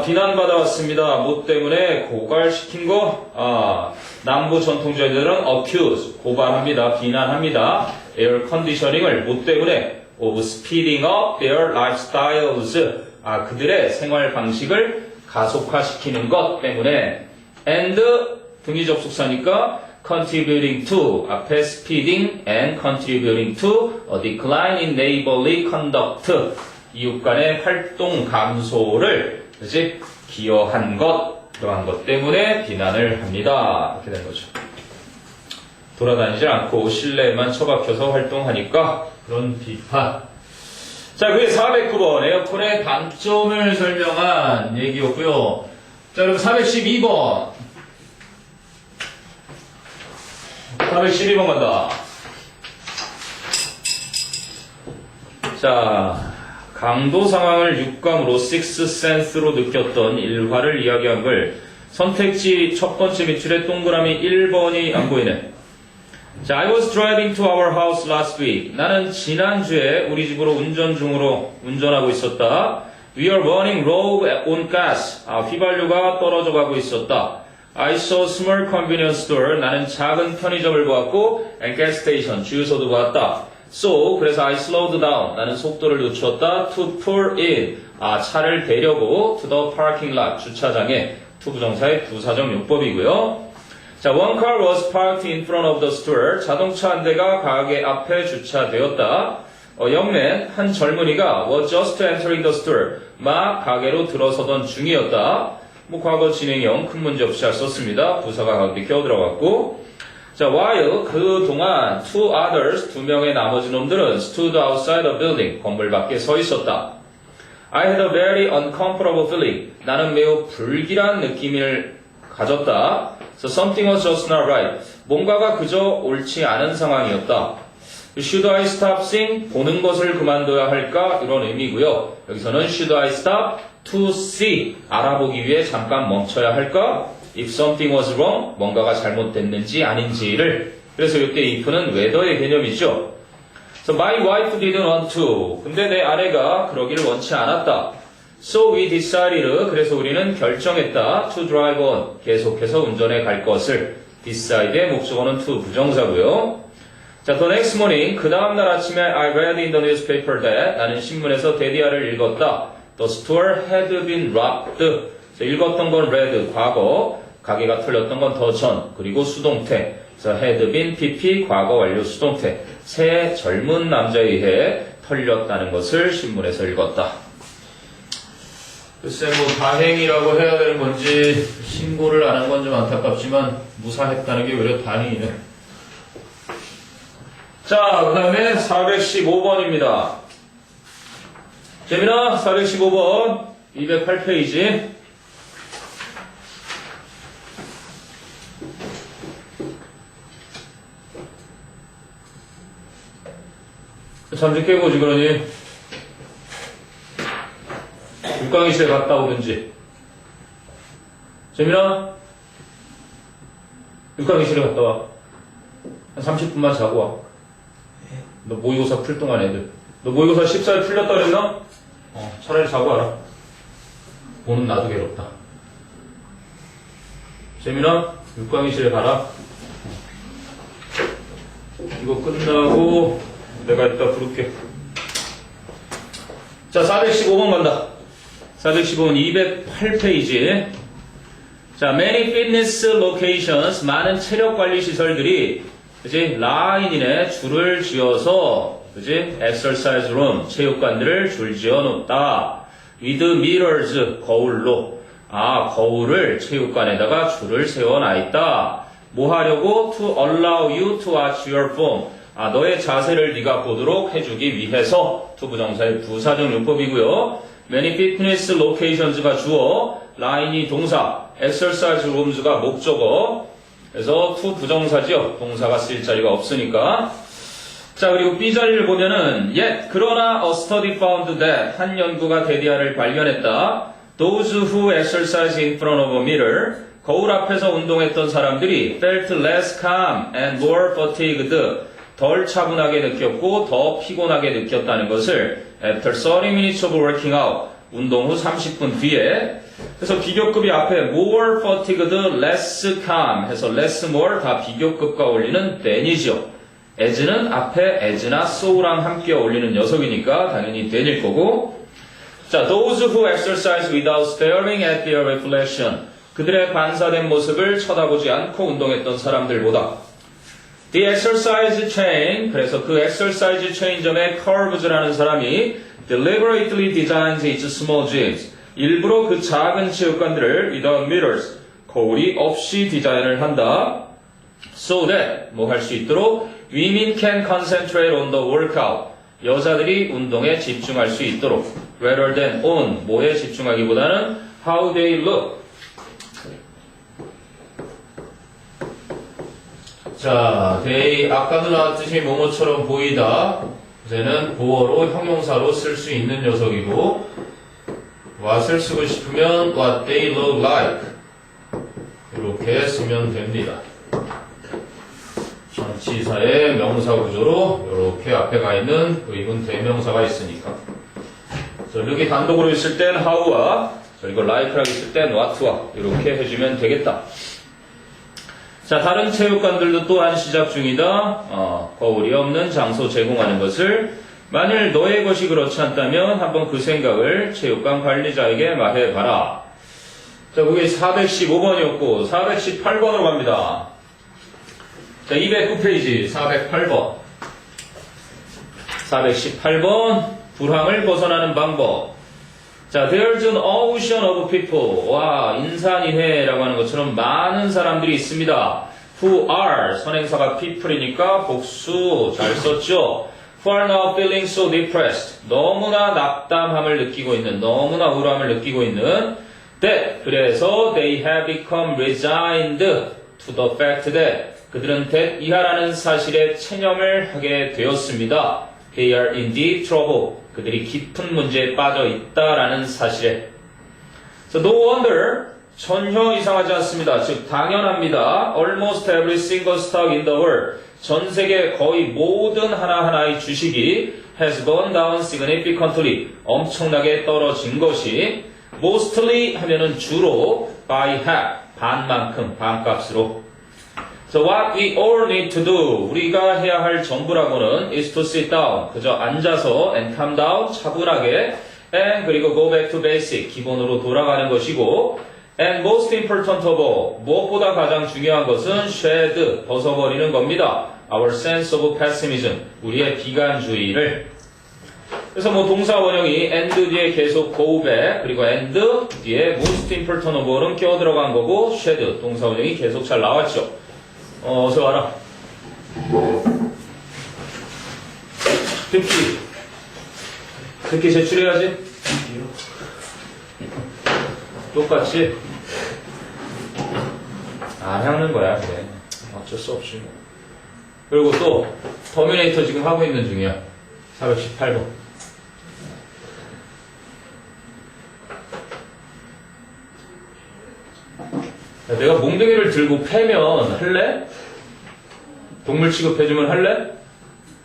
비난받아 왔습니다. 뭐 때문에 고갈시킨 거? 남부 전통주의자들은 accuse, 고발합니다. 비난합니다. air conditioning을 뭐 때문에? of speeding up their lifestyles. 그들의 생활 방식을 가속화시키는 것 때문에. and 등기 접속사니까 contributing to, 앞에 speeding and contributing to a decline in neighborly conduct. 이웃 간의 활동 감소를 그치? 기여한 것, 그러한 것 때문에 비난을 합니다. 이렇게 된 거죠. 돌아다니지 않고 실내에만 처박혀서 활동하니까 그런 비판. 자, 그게 409번 에어컨의 단점을 설명한 얘기였고요. 자, 그럼 412번. 412번 간다. 자, 강도 상황을 육감으로 sixth sense로 느꼈던 일화를 이야기한 걸 선택지 첫 번째 밑줄에 동그라미 1번이 안 보이네. 자, I was driving to our house last week. 나는 지난주에 우리 집으로 운전하고 있었다. We are running low on gas. 휘발유가 떨어져 가고 있었다. I saw a small convenience store. 나는 작은 편의점을 보았고, and gas station, 주유소도 보았다. So, 그래서 I slowed down. 나는 속도를 늦췄다. To pull in. 차를 대려고 to the parking lot. 주차장에. to 부정사의 부사적 용법이고요. 자, one car was parked in front of the store. 자동차 한 대가 가게 앞에 주차되었다. 영맨, 한 젊은이가 was just entering the store. 막 가게로 들어서던 중이었다. 과거 진행형 큰 문제 없이 잘 썼습니다. 부사가 가운데 끼어 들어갔고. 자, while 그동안 two others, 두 명의 나머지 놈들은 stood outside the building. 건물 밖에 서 있었다. I had a very uncomfortable feeling. 나는 매우 불길한 느낌을 가졌다. So something was just not right. 뭔가가 그저 옳지 않은 상황이었다. Should I stop seeing? 보는 것을 그만둬야 할까? 이런 의미고요. 여기서는 should I stop to see? 알아보기 위해 잠깐 멈춰야 할까? If something was wrong? 뭔가가 잘못됐는지 아닌지를. 그래서 이때 if는 whether의 개념이죠. So my wife didn't want to. 근데 내 아내가 그러기를 원치 않았다. So we decided. 그래서 우리는 결정했다. To drive on. 계속해서 운전해 갈 것을. Decide의 목적어는 to 부정사고요. 자, the next morning. 그 다음날 아침에 I read in the newspaper that. 나는 신문에서 데디아를 읽었다. The store had been robbed. 읽었던 건 read, 과거. 가게가 털렸던 건 더 전. 그리고 수동태. 그래서 had been PP, 과거 완료 수동태. 새 젊은 남자에 의해 털렸다는 것을 신문에서 읽었다. 글쎄 다행이라고 해야 되는 건지 신고를 안 한 건 좀 안타깝지만 무사했다는 게 오히려 다행이네. 자, 그 다음에 415번입니다. 재민아, 415번 208페이지. 잠시 깨보지 그러니 육강의실에 갔다 오든지. 재민아, 육강의실에 갔다 와. 한 30분만 자고 와. 너 모의고사 풀 동안 애들. 너 모의고사 14일 풀렸다 그랬나? 차라리 자고 와라. 보는 나도 괴롭다. 재민아, 육강의실에 가라. 이거 끝나고 내가 이따 부를게. 자, 415번 간다. 415번 208페이지. 자, many fitness locations, 많은 체력 관리 시설들이, 그지? 라인이네, 줄을 지어서, 그지? exercise room, 체육관들을 줄 지어 놓다. with mirrors, 거울로. 거울을 체육관에다가 줄을 세워 놔있다. 뭐 하려고? to allow you to watch your phone. 너의 자세를 네가 보도록 해주기 위해서. to 부정사의 부사적 용법이고요. many fitness locations가 주어, 라인이 동사, exercise rooms가 목적어. 그래서 to 부정사죠. 동사가 쓸 자리가 없으니까. 자, 그리고 B 자리를 보면은 yet 그러나 a study found that 한 연구가 데디아를 발견했다. Those who exercise in front of a mirror, 거울 앞에서 운동했던 사람들이 felt less calm and more fatigued, 덜 차분하게 느꼈고 더 피곤하게 느꼈다는 것을 after 30 minutes of working out, 운동 후 30분 뒤에. 그래서 비교급이 앞에 more fatigued, less calm 해서 less more 다 비교급과 어울리는 than이죠. as는 앞에 as나 so랑 함께 어울리는 녀석이니까 당연히 than일 거고. 자, those who exercise without staring at their reflection, 그들의 반사된 모습을 쳐다보지 않고 운동했던 사람들보다. The exercise chain, 그래서 그 exercise chain점의 curves라는 사람이 deliberately designs its small gyms, 일부러 그 작은 체육관들을 without mirrors, 거울이 없이 디자인을 한다. So that 뭐 할 수 있도록 women can concentrate on the workout. 여자들이 운동에 집중할 수 있도록 rather than on 뭐에 집중하기보다는 how they look. 자, they 아까도 나왔듯이 뭐뭐처럼 보이다. 이제는 보어로 형용사로 쓸 수 있는 녀석이고 what을 쓰고 싶으면 what they look like 이렇게 쓰면 됩니다. 전치사의 명사 구조로 이렇게 앞에 가 있는 의문 대명사가 있으니까. 자, 여기 단독으로 있을 땐 how와 그리고 like라고 있을 땐 what와 이렇게 해주면 되겠다. 자, 다른 체육관들도 또한 시작 중이다. 거울이 없는 장소 제공하는 것을 만일 너의 것이 그렇지 않다면 한번 그 생각을 체육관 관리자에게 말해봐라. 자, 그게 415번이었고 418번으로 갑니다. 자, 209페이지 408번 418번 불황을 벗어나는 방법. 자, there's an ocean of people. 와, 인산인해라고 하는 것처럼 많은 사람들이 있습니다. Who are 선행사가 people이니까 복수 잘 썼죠. Who are now feeling so depressed. 너무나 낙담함을 느끼고 있는, 너무나 우울함을 느끼고 있는. That 그래서 they have become resigned to the fact that 그들은 that 이하라는 사실에 체념을 하게 되었습니다. They are in deep trouble. 그들이 깊은 문제에 빠져 있다라는 사실에. So no wonder 전혀 이상하지 않습니다. 즉 당연합니다. Almost every single stock in the world. 전 세계 거의 모든 하나하나의 주식이 has gone down significantly. 엄청나게 떨어진 것이 mostly 하면은 주로 by half. 반만큼, 반값으로. So what we all need to do, 우리가 해야 할 전부라고는 is to sit down, 그저 앉아서 and calm down, 차분하게 and 그리고 go back to basic, 기본으로 돌아가는 것이고 and most important of all, 무엇보다 가장 중요한 것은 shed, 벗어버리는 겁니다. Our sense of pessimism, 우리의 비관주의를. 그래서 뭐 동사 원형이 and 뒤에 계속 go back, 그리고 and 뒤에 most important of all은 껴 들어간 거고 shed, 동사 원형이 계속 잘 나왔죠. 어서 와라. 듣기 제출해야지. 똑같이 안 하는 거야. 그래. 어쩔 수 없지. 그리고 또 터미네이터 지금 하고 있는 중이야. 418번. 내가 몽둥이를 들고 패면 할래? 동물 취급해주면 할래?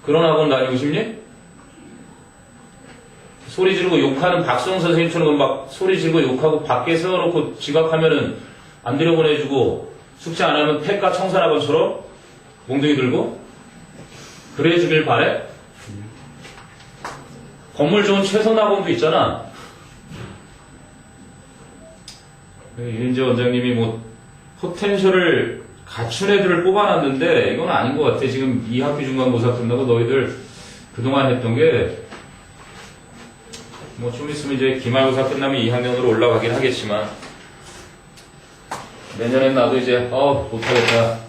그런 학원 다니고 싶니? 소리 지르고 욕하는 박수영 선생님처럼 막 소리 지르고 욕하고 밖에 세워놓고 지각하면은 안 들여보내주고 숙제 안 하면 폐과 청산학원처럼 몽둥이 들고? 그래 주길 바래? 건물 좋은 최선학원도 있잖아. 이은재 원장님이 뭐 포텐셜을 갖춘 애들을 뽑아놨는데 이건 아닌 것 같아. 지금 2학기 중간고사 끝나고 너희들 그동안 했던 게 뭐 좀 있으면 이제 기말고사 끝나면 2학년으로 올라가긴 하겠지만 내년엔 나도 이제 못하겠다.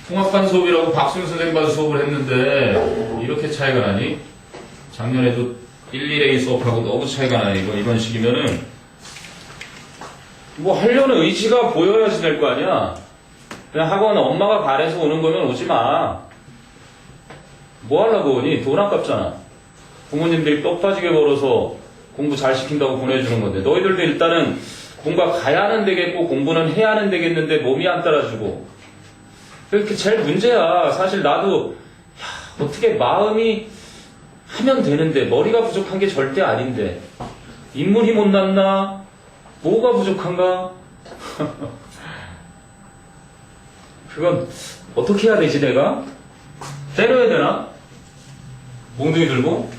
통합반 수업이라고 박수영 선생님 봐서 수업을 했는데 이렇게 차이가 나니? 작년에도 1, 2A 수업하고 너무 차이가 나니? 이번 식이면은 뭐 하려는 의지가 보여야지 될 거 아니야. 그냥 학원 엄마가 바래서 오는 거면 오지 마. 뭐 하려고 오니? 돈 아깝잖아. 부모님들이 떡 빠지게 벌어서 공부 잘 시킨다고 보내주는 건데 너희들도 일단은 공부가 가야 하는 데겠고 공부는 해야 하는 데겠는데 몸이 안 따라주고 그게 제일 문제야. 사실 나도 어떻게 마음이 하면 되는데 머리가 부족한 게 절대 아닌데 인물이 못났나? 뭐가 부족한가? 그건 어떻게 해야 되지 내가? 때려야 되나? 몽둥이 들고?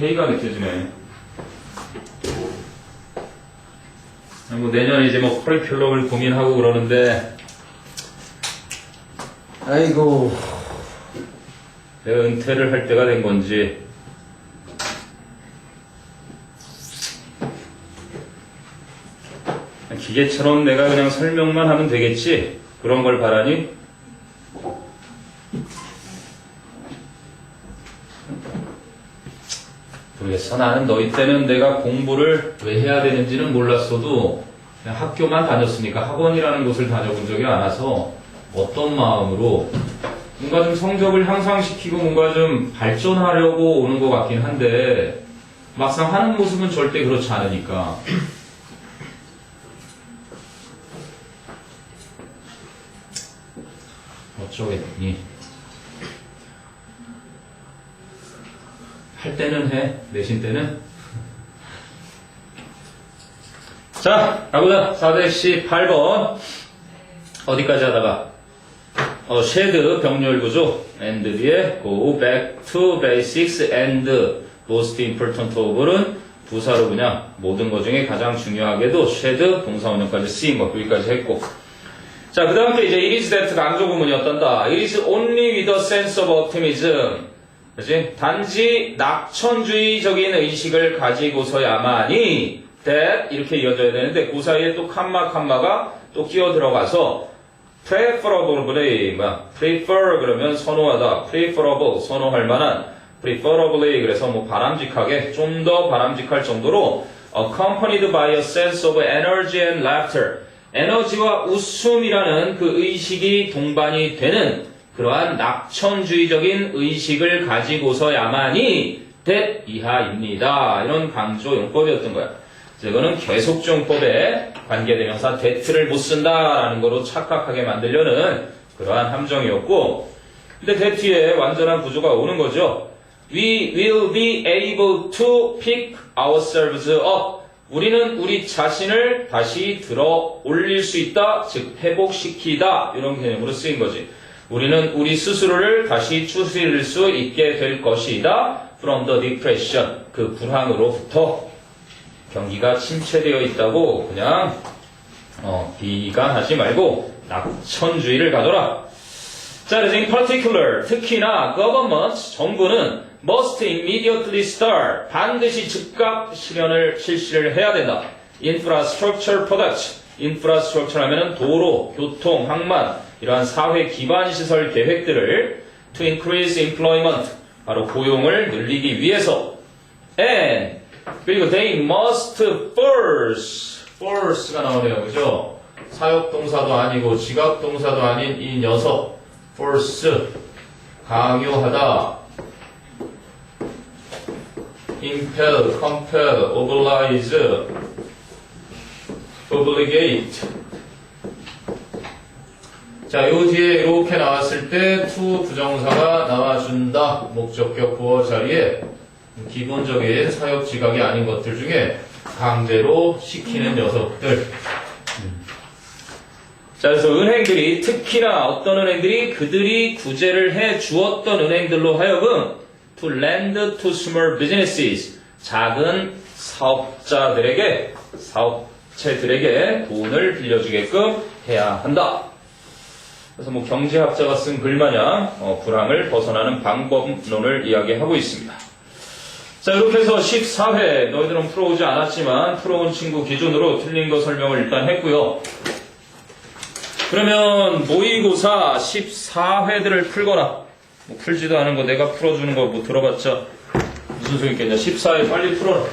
회의가 느껴지네. 뭐 내년에 이제 뭐 커리큘럼을 고민하고 그러는데 아이고 내가 은퇴를 할 때가 된 건지 기계처럼 내가 그냥 설명만 하면 되겠지? 그런 걸 바라니? 모르겠어. 나는 너희 때는 내가 공부를 왜 해야 되는지는 몰랐어도 그냥 학교만 다녔으니까 학원이라는 곳을 다녀본 적이 많아서 어떤 마음으로 뭔가 좀 성적을 향상시키고 뭔가 좀 발전하려고 오는 것 같긴 한데 막상 하는 모습은 절대 그렇지 않으니까. 어쩌겠니? 할 때는 해, 내신 때는. 자, 가보자. 418번. 어디까지 하다가? 쉐드 병렬 구조. and 뒤에 go back to basics and most important of는 부사로 그냥 모든 것 중에 가장 중요하게도 쉐드 동사원형까지 쓰인 거 여기까지 했고. 자, 그 다음에 이제 it is that 강조 구문이 어떤다. it is only with a sense of optimism. 그치? 단지 낙천주의적인 의식을 가지고서야만이 that 이렇게 이어져야 되는데 그 사이에 또 칸마가 또 끼어 들어가서 preferably prefer 그러면 선호하다 preferable 선호할 만한 preferably 그래서 뭐 바람직하게 좀 더 바람직할 정도로 accompanied by a sense of energy and laughter 에너지와 웃음이라는 그 의식이 동반이 되는 그러한 낙천주의적인 의식을 가지고서야만이 that 이하입니다. 이런 강조 용법이었던 거야. 이거는 계속적용법에 관계대명사 that를 못 쓴다라는 거로 착각하게 만들려는 그러한 함정이었고, 근데 that 뒤에 완전한 구조가 오는 거죠. We will be able to pick ourselves up. 우리는 우리 자신을 다시 들어 올릴 수 있다, 즉 회복시키다 이런 개념으로 쓰인 거지. 우리는 우리 스스로를 다시 추스릴 수 있게 될 것이다. From the depression, 그 불황으로부터. 경기가 침체되어 있다고 그냥 비관하지 말고 낙천주의를 가져라. 자, 그래서 in particular, 특히나 government, 정부는 must immediately start, 반드시 즉각 실시를 해야 된다. infrastructure products, infrastructure 하면은 도로, 교통, 항만 이러한 사회 기반 시설 계획들을 to increase employment, 바로 고용을 늘리기 위해서 and 그리고 they must force가 나오네요. 그죠? 사역동사도 아니고 지각동사도 아닌 이 녀석 force 강요하다 impel, compel, oblige, obligate. 자, 요 뒤에 이렇게 나왔을 때 to 부정사가 나와준다. 목적격 보어 자리에 기본적인 사역 지각이 아닌 것들 중에 강제로 시키는 녀석들. 자, 그래서 은행들이 특히나 어떤 은행들이 그들이 구제를 해 주었던 은행들로 하여금 to lend to small businesses, 작은 사업자들에게, 사업체들에게 돈을 빌려주게끔 해야 한다. 그래서 뭐 경제학자가 쓴 글마냥 불황을 벗어나는 방법론을 이야기하고 있습니다. 자, 이렇게 해서 14회 너희들은 풀어오지 않았지만 풀어온 친구 기준으로 틀린 거 설명을 일단 했고요. 그러면 모의고사 14회들을 풀거나 뭐 풀지도 않은 거 내가 풀어주는 거 뭐 들어봤자 무슨 소리 있겠냐. 14회 빨리 풀어라.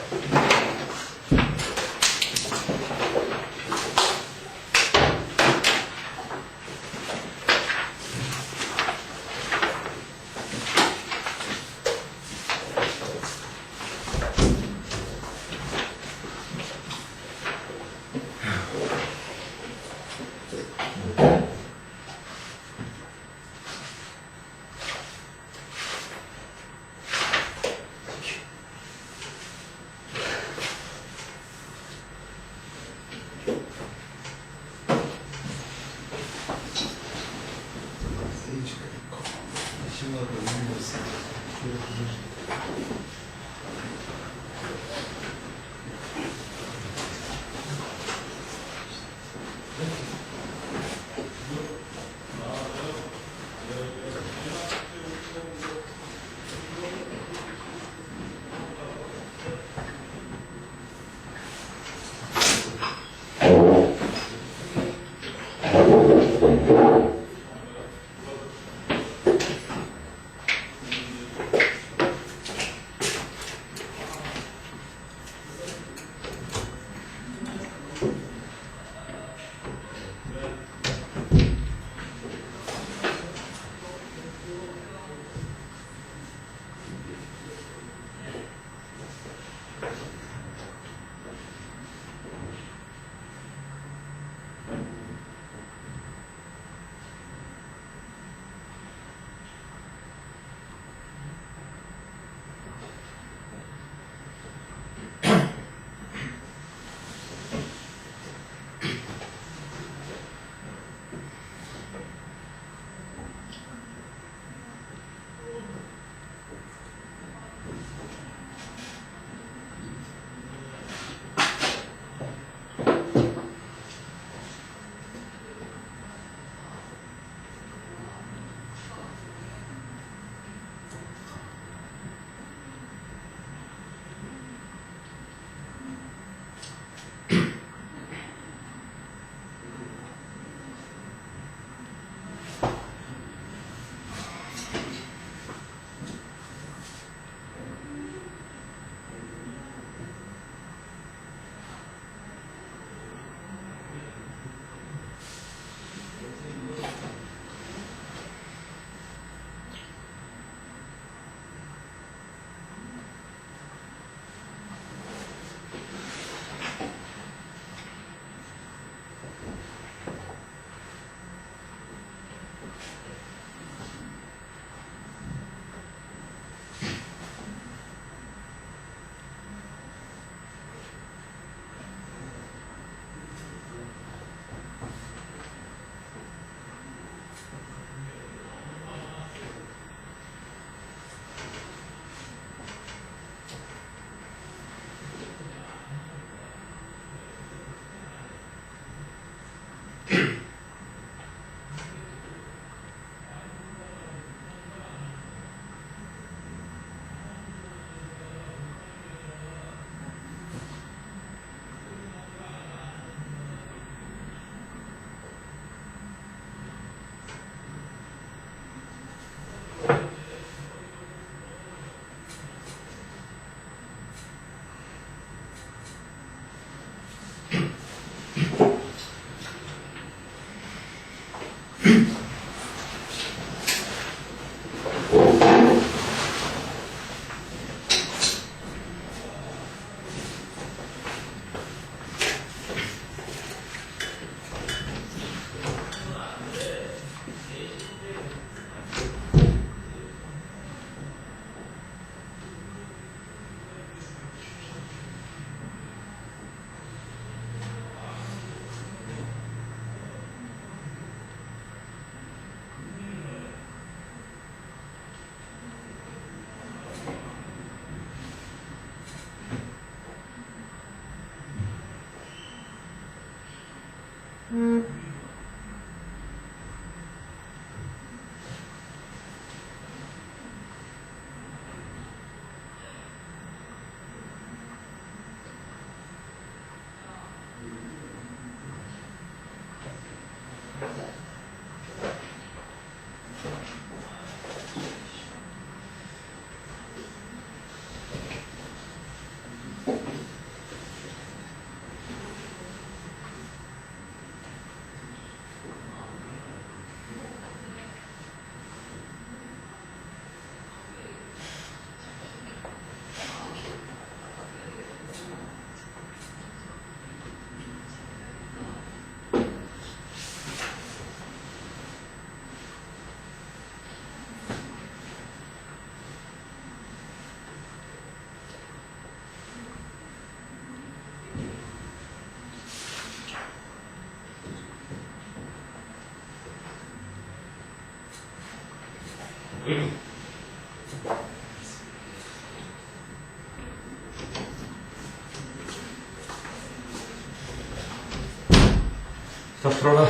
자, 풀어라.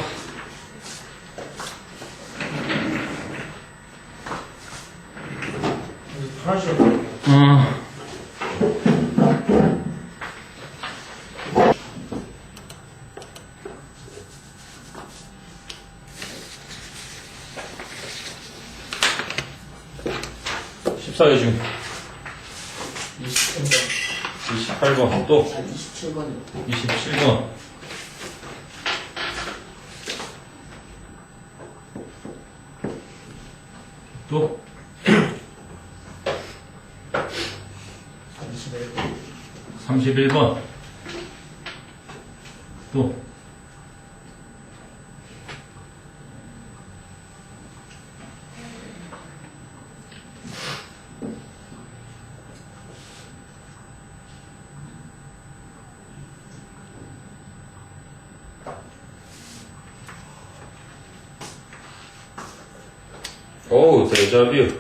하나씩 할게요. 14회 중 27번. 28번 또 27번. 27번 또 31번. 31번 또 오, 데자뷰.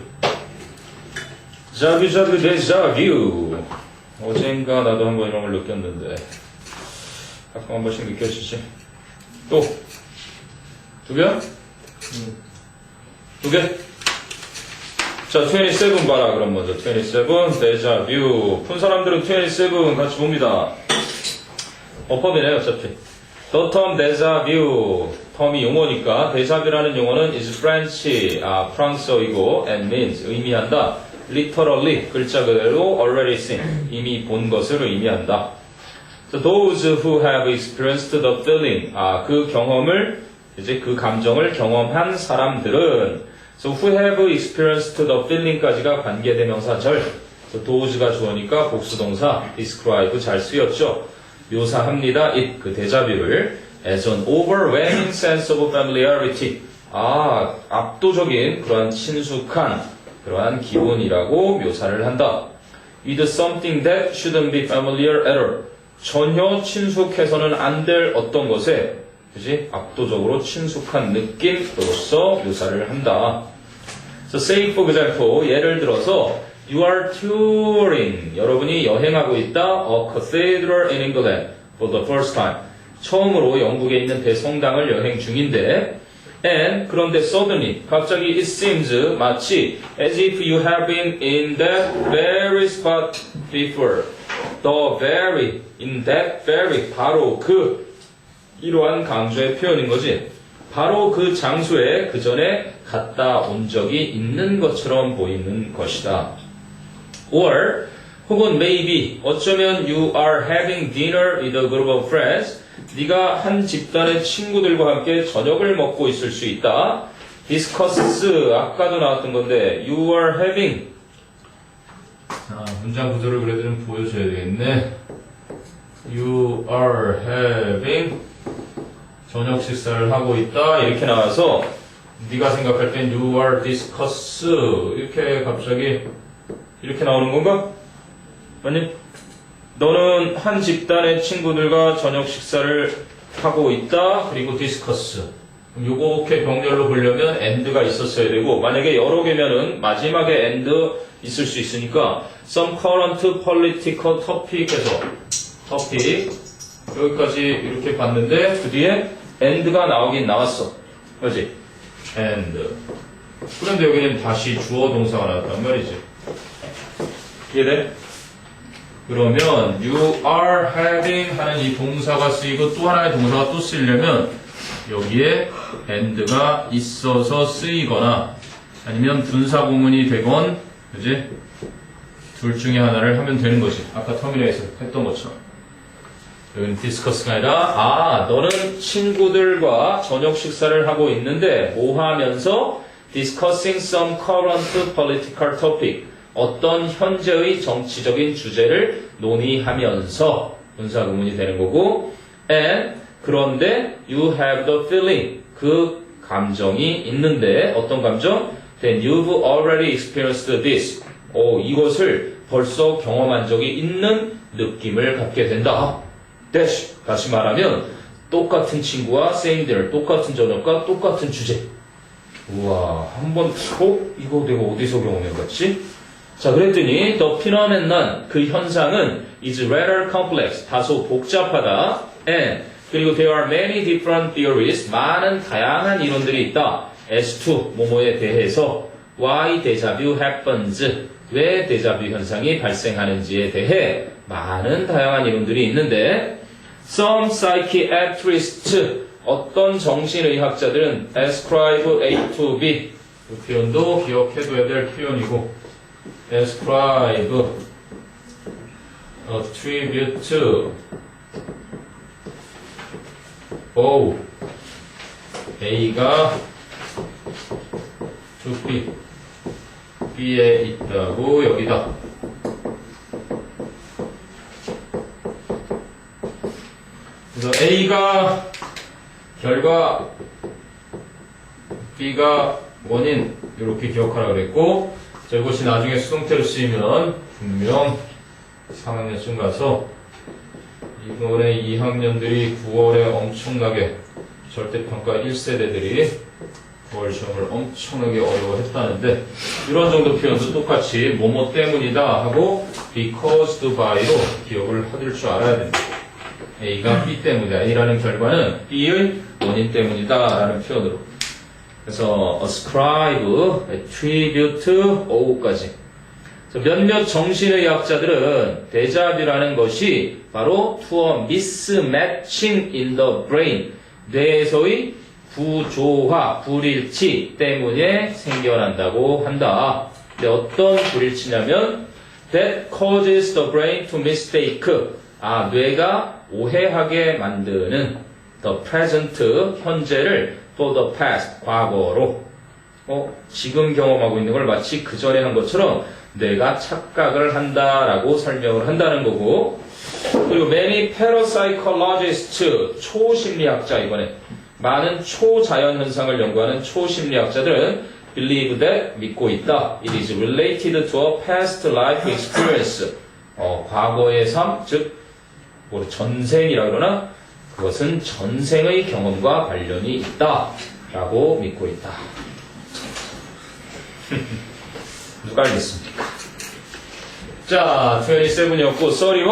자뷰, 데자뷰. 어젠가 나도 한번 이런 걸 느꼈는데. 가끔 한 번씩 느껴지지. 또. 두 개? 두 개? 자, 27 봐라, 그럼 먼저. 27, 데자뷰. 푼 사람들은 27 같이 봅니다. 어법이네, 어차피. The term 데자뷰. 텀이 용어니까 데자뷰라는 용어는 is French, 프랑스어이고 and means 의미한다. literally 글자 그대로 already seen 이미 본 것을 의미한다. So those who have experienced the feeling 그 경험을 이제 그 감정을 경험한 사람들은 so who have experienced the feeling까지가 관계대명사절. so those가 주어니까 복수동사 describe 잘 쓰였죠. 묘사합니다. it 그 데자뷰를 as an overwhelming sense of familiarity. 압도적인 그러한 친숙한 그러한 기분이라고 묘사를 한다. with something that shouldn't be familiar at all. 전혀 친숙해서는 안 될 어떤 것에, 그지? 압도적으로 친숙한 느낌으로서 묘사를 한다. So say for example, 예를 들어서 you are touring. 여러분이 여행하고 있다. A cathedral in England for the first time. 처음으로 영국에 있는 대성당을 여행 중인데 and 그런데 suddenly 갑자기 it seems 마치 as if you have been in that very spot before. the very, in that very 바로 그 이러한 강조의 표현인 거지. 바로 그 장소에 그 전에 갔다 온 적이 있는 것처럼 보이는 것이다. or 혹은 maybe 어쩌면 you are having dinner with a group of friends. 네가 한 집단의 친구들과 함께 저녁을 먹고 있을 수 있다. discuss 아까도 나왔던 건데 you are having 문장 구조를 그래도 좀 보여줘야 되겠네. you are having 저녁 식사를 하고 있다 이렇게 나와서 네가 생각할 땐 you are discuss 이렇게 갑자기 이렇게 나오는 건가? 맞니? 너는 한 집단의 친구들과 저녁 식사를 하고 있다. 그리고 discuss. 요렇게 병렬로 보려면 and가 있었어야 되고 만약에 여러 개면은 마지막에 and 있을 수 있으니까 some current political topic에서 topic 여기까지 이렇게 봤는데 그 뒤에 and가 나오긴 나왔어. 그렇지? and. 그런데 여기는 다시 주어 동사가 나왔단 말이지. 이해돼? 그러면 you are having 하는 이 동사가 쓰이고 또 하나의 동사가 또 쓰이려면 여기에 and가 있어서 쓰이거나 아니면 분사구문이 되건 그지? 둘 중에 하나를 하면 되는 거지. 아까 터미널에서 했던 것처럼. 여기는 discuss가 아니라 너는 친구들과 저녁 식사를 하고 있는데 뭐 하면서 discussing some current political topic 어떤 현재의 정치적인 주제를 논의하면서 분사구문이 되는 거고 and 그런데 you have the feeling 그 감정이 있는데 어떤 감정? then you've already experienced this 이것을 벌써 경험한 적이 있는 느낌을 갖게 된다. 다시 말하면 똑같은 친구와 same dinner 똑같은 저녁과 똑같은 주제 우와, 한번, 이거 내가 어디서 경험해봤지? 자, 그랬더니, the phenomenon, 그 현상은 is rather complex, 다소 복잡하다. And, 그리고 there are many different theories, 많은 다양한 이론들이 있다. as to, 뭐뭐에 대해서, why deja vu happens, 왜 데자뷰 현상이 발생하는지에 대해 많은 다양한 이론들이 있는데, some psychiatrists, 어떤 정신의학자들은 ascribe A to B, 이 표현도 기억해둬야 될 표현이고, ascribe, attribute, O, A가 to B, B에 있다고 여기다. 그래서 A가 결과, B가 원인, 이렇게 기억하라 그랬고, 자, 이것이 나중에 수동태로 쓰이면 분명 3학년쯤 가서 이번에 2학년들이 9월에 엄청나게 절대평가 1세대들이 9월 시험을 엄청나게 어려워했다는데, 이런 정도 표현도 똑같이 뭐뭐 때문이다 하고 because by로 기억을 해둘 줄 알아야 됩니다. A가 B 때문이다. A라는 결과는 B의 원인 때문이다 라는 표현으로. 그래서 ascribe, attribute, O까지. 몇몇 정신의학자들은 데자뷰라는 것이 바로 to a mismatching in the brain, 뇌에서의 부조화, 불일치 때문에 생겨난다고 한다. 근데 어떤 불일치냐면 that causes the brain to mistake, 뇌가 오해하게 만드는 the present, 현재를 for the past, 과거로 지금 경험하고 있는 걸 마치 그 전에 한 것처럼 뇌가 착각을 한다라고 설명을 한다는 거고, 그리고 many parapsychologists, 초심리학자, 이번에 많은 초자연 현상을 연구하는 초심리학자들은 believe that, 믿고 있다. It is related to a past life experience. 과거의 삶, 즉 전생이라 그러나 그것은 전생의 경험과 관련이 있다 라고 믿고 있다. 누가 알겠습니까? 자, 27이었고 31.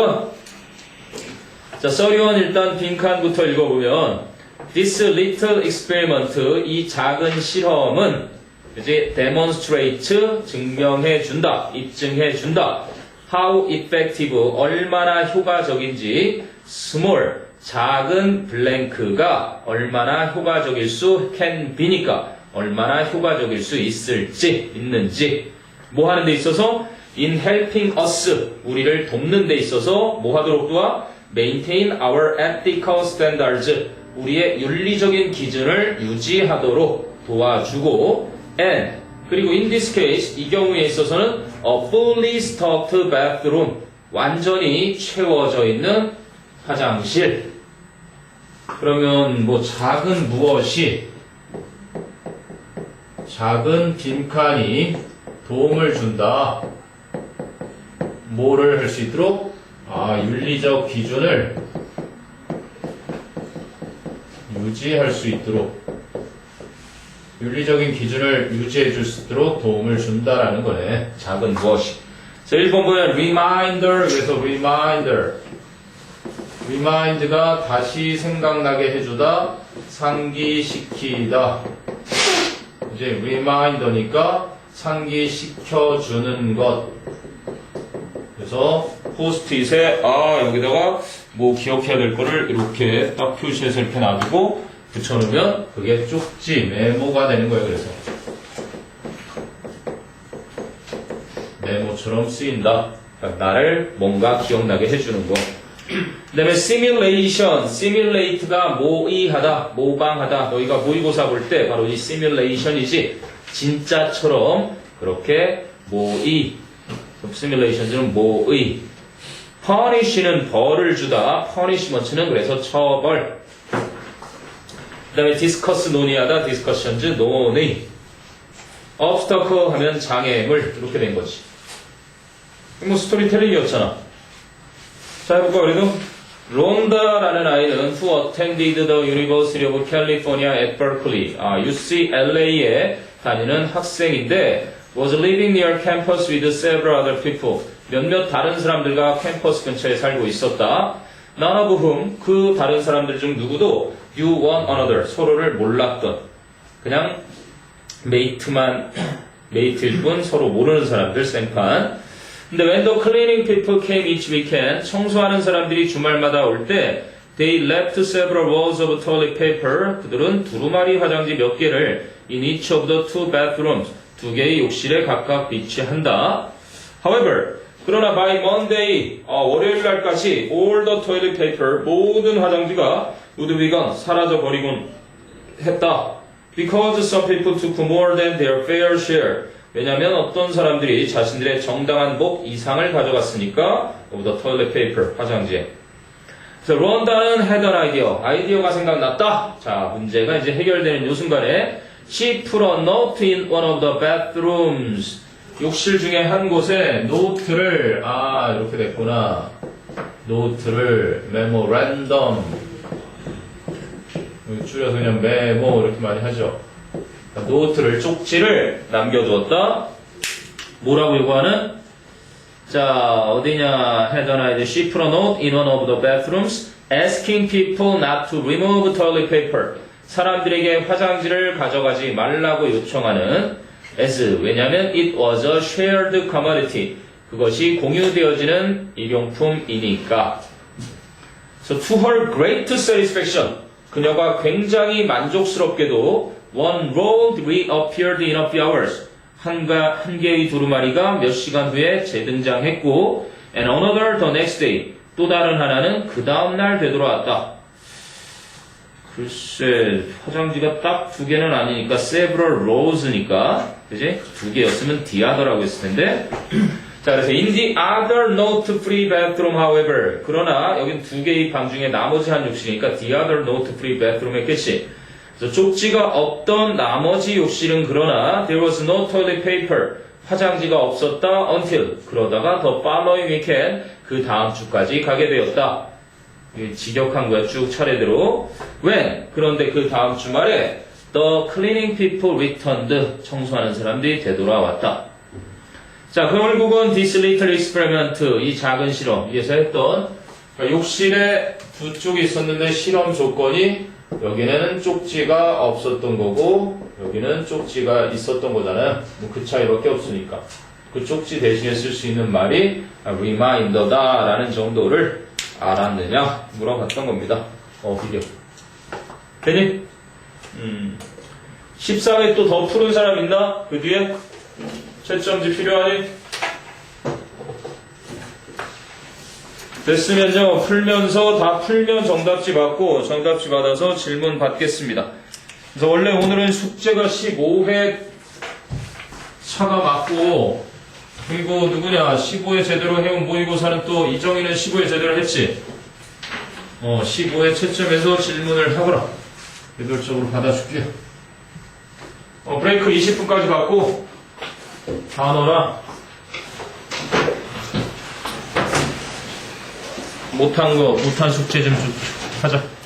자, 31 일단 빈칸부터 읽어보면 This little experiment, 이 작은 실험은 이제 demonstrate, 증명해준다, 입증해준다. How effective, 얼마나 효과적인지. small, 작은 블랭크가 얼마나 효과적일 수 can be니까 얼마나 효과적일 수 있는지. 뭐 하는 데 있어서? in helping us, 우리를 돕는 데 있어서 뭐 하도록 도와? maintain our ethical standards, 우리의 윤리적인 기준을 유지하도록 도와주고, and, 그리고 in this case, 이 경우에 있어서는 a fully stocked bathroom, 완전히 채워져 있는 화장실. 그러면 뭐 작은 무엇이, 작은 빈칸이 도움을 준다. 뭐를 할 수 있도록? 윤리적 기준을 유지할 수 있도록, 윤리적인 기준을 유지해 줄 수 있도록 도움을 준다라는 거네. 작은 무엇이. 자, 1번 보면 reminder, 그래서 remind가 다시 생각나게 해주다, 상기시키다. 이제 reminder니까 상기시켜주는 것. 그래서 포스트잇에 여기다가 뭐 기억해야 될 거를 이렇게 딱 표시해서 이렇게 놔두고 붙여놓으면 그게 쪽지, 메모가 되는 거예요. 그래서 메모처럼 쓰인다. 그러니까 나를 뭔가 기억나게 해주는 거. 그 다음에 simulation, simulate가 모의하다, 모방하다. 너희가 모의고사 볼 때 바로 이 simulation이지, 진짜처럼 그렇게 모의. simulation은 모의. punish는 벌을 주다, punishment는 그래서 처벌. 그 다음에 discuss, 논의하다, discussions, 논의. obstacle 하면 장애물, 이렇게 된 거지. 뭐 스토리텔링이었잖아. 자, 해볼까, 그래도? 론다라는 아이는 who attended the University of California at Berkeley, UCLA에 다니는 학생인데 was living near campus with several other people. 몇몇 다른 사람들과 캠퍼스 근처에 살고 있었다. None of whom, 그 다른 사람들 중 누구도 knew one another, 서로를 몰랐던 그냥 메이트일 뿐 서로 모르는 사람들 생판. 근데 when the cleaning people came each weekend, 청소하는 사람들이 주말마다 올 때 they left several rolls of toilet paper. 그들은 두루마리 화장지 몇 개를 in each of the two bathrooms, 두 개의 욕실에 각각 비치한다. However, 그러나 by Monday, 월요일 날까지 all the toilet paper, 모든 화장지가 would be gone, 사라져버리곤 했다. Because some people took more than their fair share. 왜냐하면 어떤 사람들이 자신들의 정당한 목 이상을 가져갔으니까 of the toilet paper, 화장지에. 그래서 론다는 had an idea. 아이디어가 생각났다. 자, 문제가 이제 해결되는 요 순간에 she put a note in one of the bathrooms. 욕실 중에 한 곳에 노트를, 이렇게 됐구나. 노트를 memorandum. 줄여서 그냥 메모 이렇게 많이 하죠. 노트를, 쪽지를 남겨두었다. 뭐라고 요구하는? 자, 어디냐? had an idea. She put a note in one of the bathrooms asking people not to remove toilet paper. 사람들에게 화장지를 가져가지 말라고 요청하는 as, 왜냐면 it was a shared commodity. 그것이 공유되어지는 일용품이니까. So to her great satisfaction, 그녀가 굉장히 만족스럽게도 one roll reappeared in a few hours. 한 개의 두루마리가 몇 시간 후에 재등장했고 and another the next day. 또 다른 하나는 그 다음날 되돌아왔다. 글쎄, 화장지가 딱 두 개는 아니니까 several rows니까, 그지? 두 개였으면 the other라고 했을 텐데. 자, 그래서 in the other note-free bathroom, however. 그러나 여긴 두 개의 방 중에 나머지 한 욕실이니까 the other note-free bathroom 했겠지. 그래서 쪽지가 없던 나머지 욕실은 그러나 there was no toilet paper. 화장지가 없었다 until. 그러다가 the following weekend. 그 다음 주까지 가게 되었다. 직역한 거야, 쭉 차례대로. When? 그런데 그 다음 주말에 the cleaning people returned. 청소하는 사람들이 되돌아왔다. 자, 결국은 this little experiment, 이 작은 실험, 위에서 했던, 그러니까 욕실에 두 쪽이 있었는데 실험 조건이 여기는 쪽지가 없었던 거고 여기는 쪽지가 있었던 거잖아요. 뭐 그 차이밖에 없으니까. 그 쪽지 대신에 쓸 수 있는 말이 reminder다 라는 정도를 알았느냐 물어봤던 겁니다. 비디오. 되니? 13회 또 더 푸른 사람 있나? 그 뒤에? 채점지 필요하니? 됐으면요, 풀면서 다 풀면 정답지 받고, 정답지 받아서 질문 받겠습니다. 그래서 원래 오늘은 숙제가 15회 차가 맞고, 그리고 누구냐, 15회 제대로 해온 모의고사는 또 이정희는 15회 제대로 했지? 15회 채점에서 질문을 하거라. 개별적으로 받아줄게요. 브레이크 20분까지 받고, 단어랑 못한 숙제 좀 하자.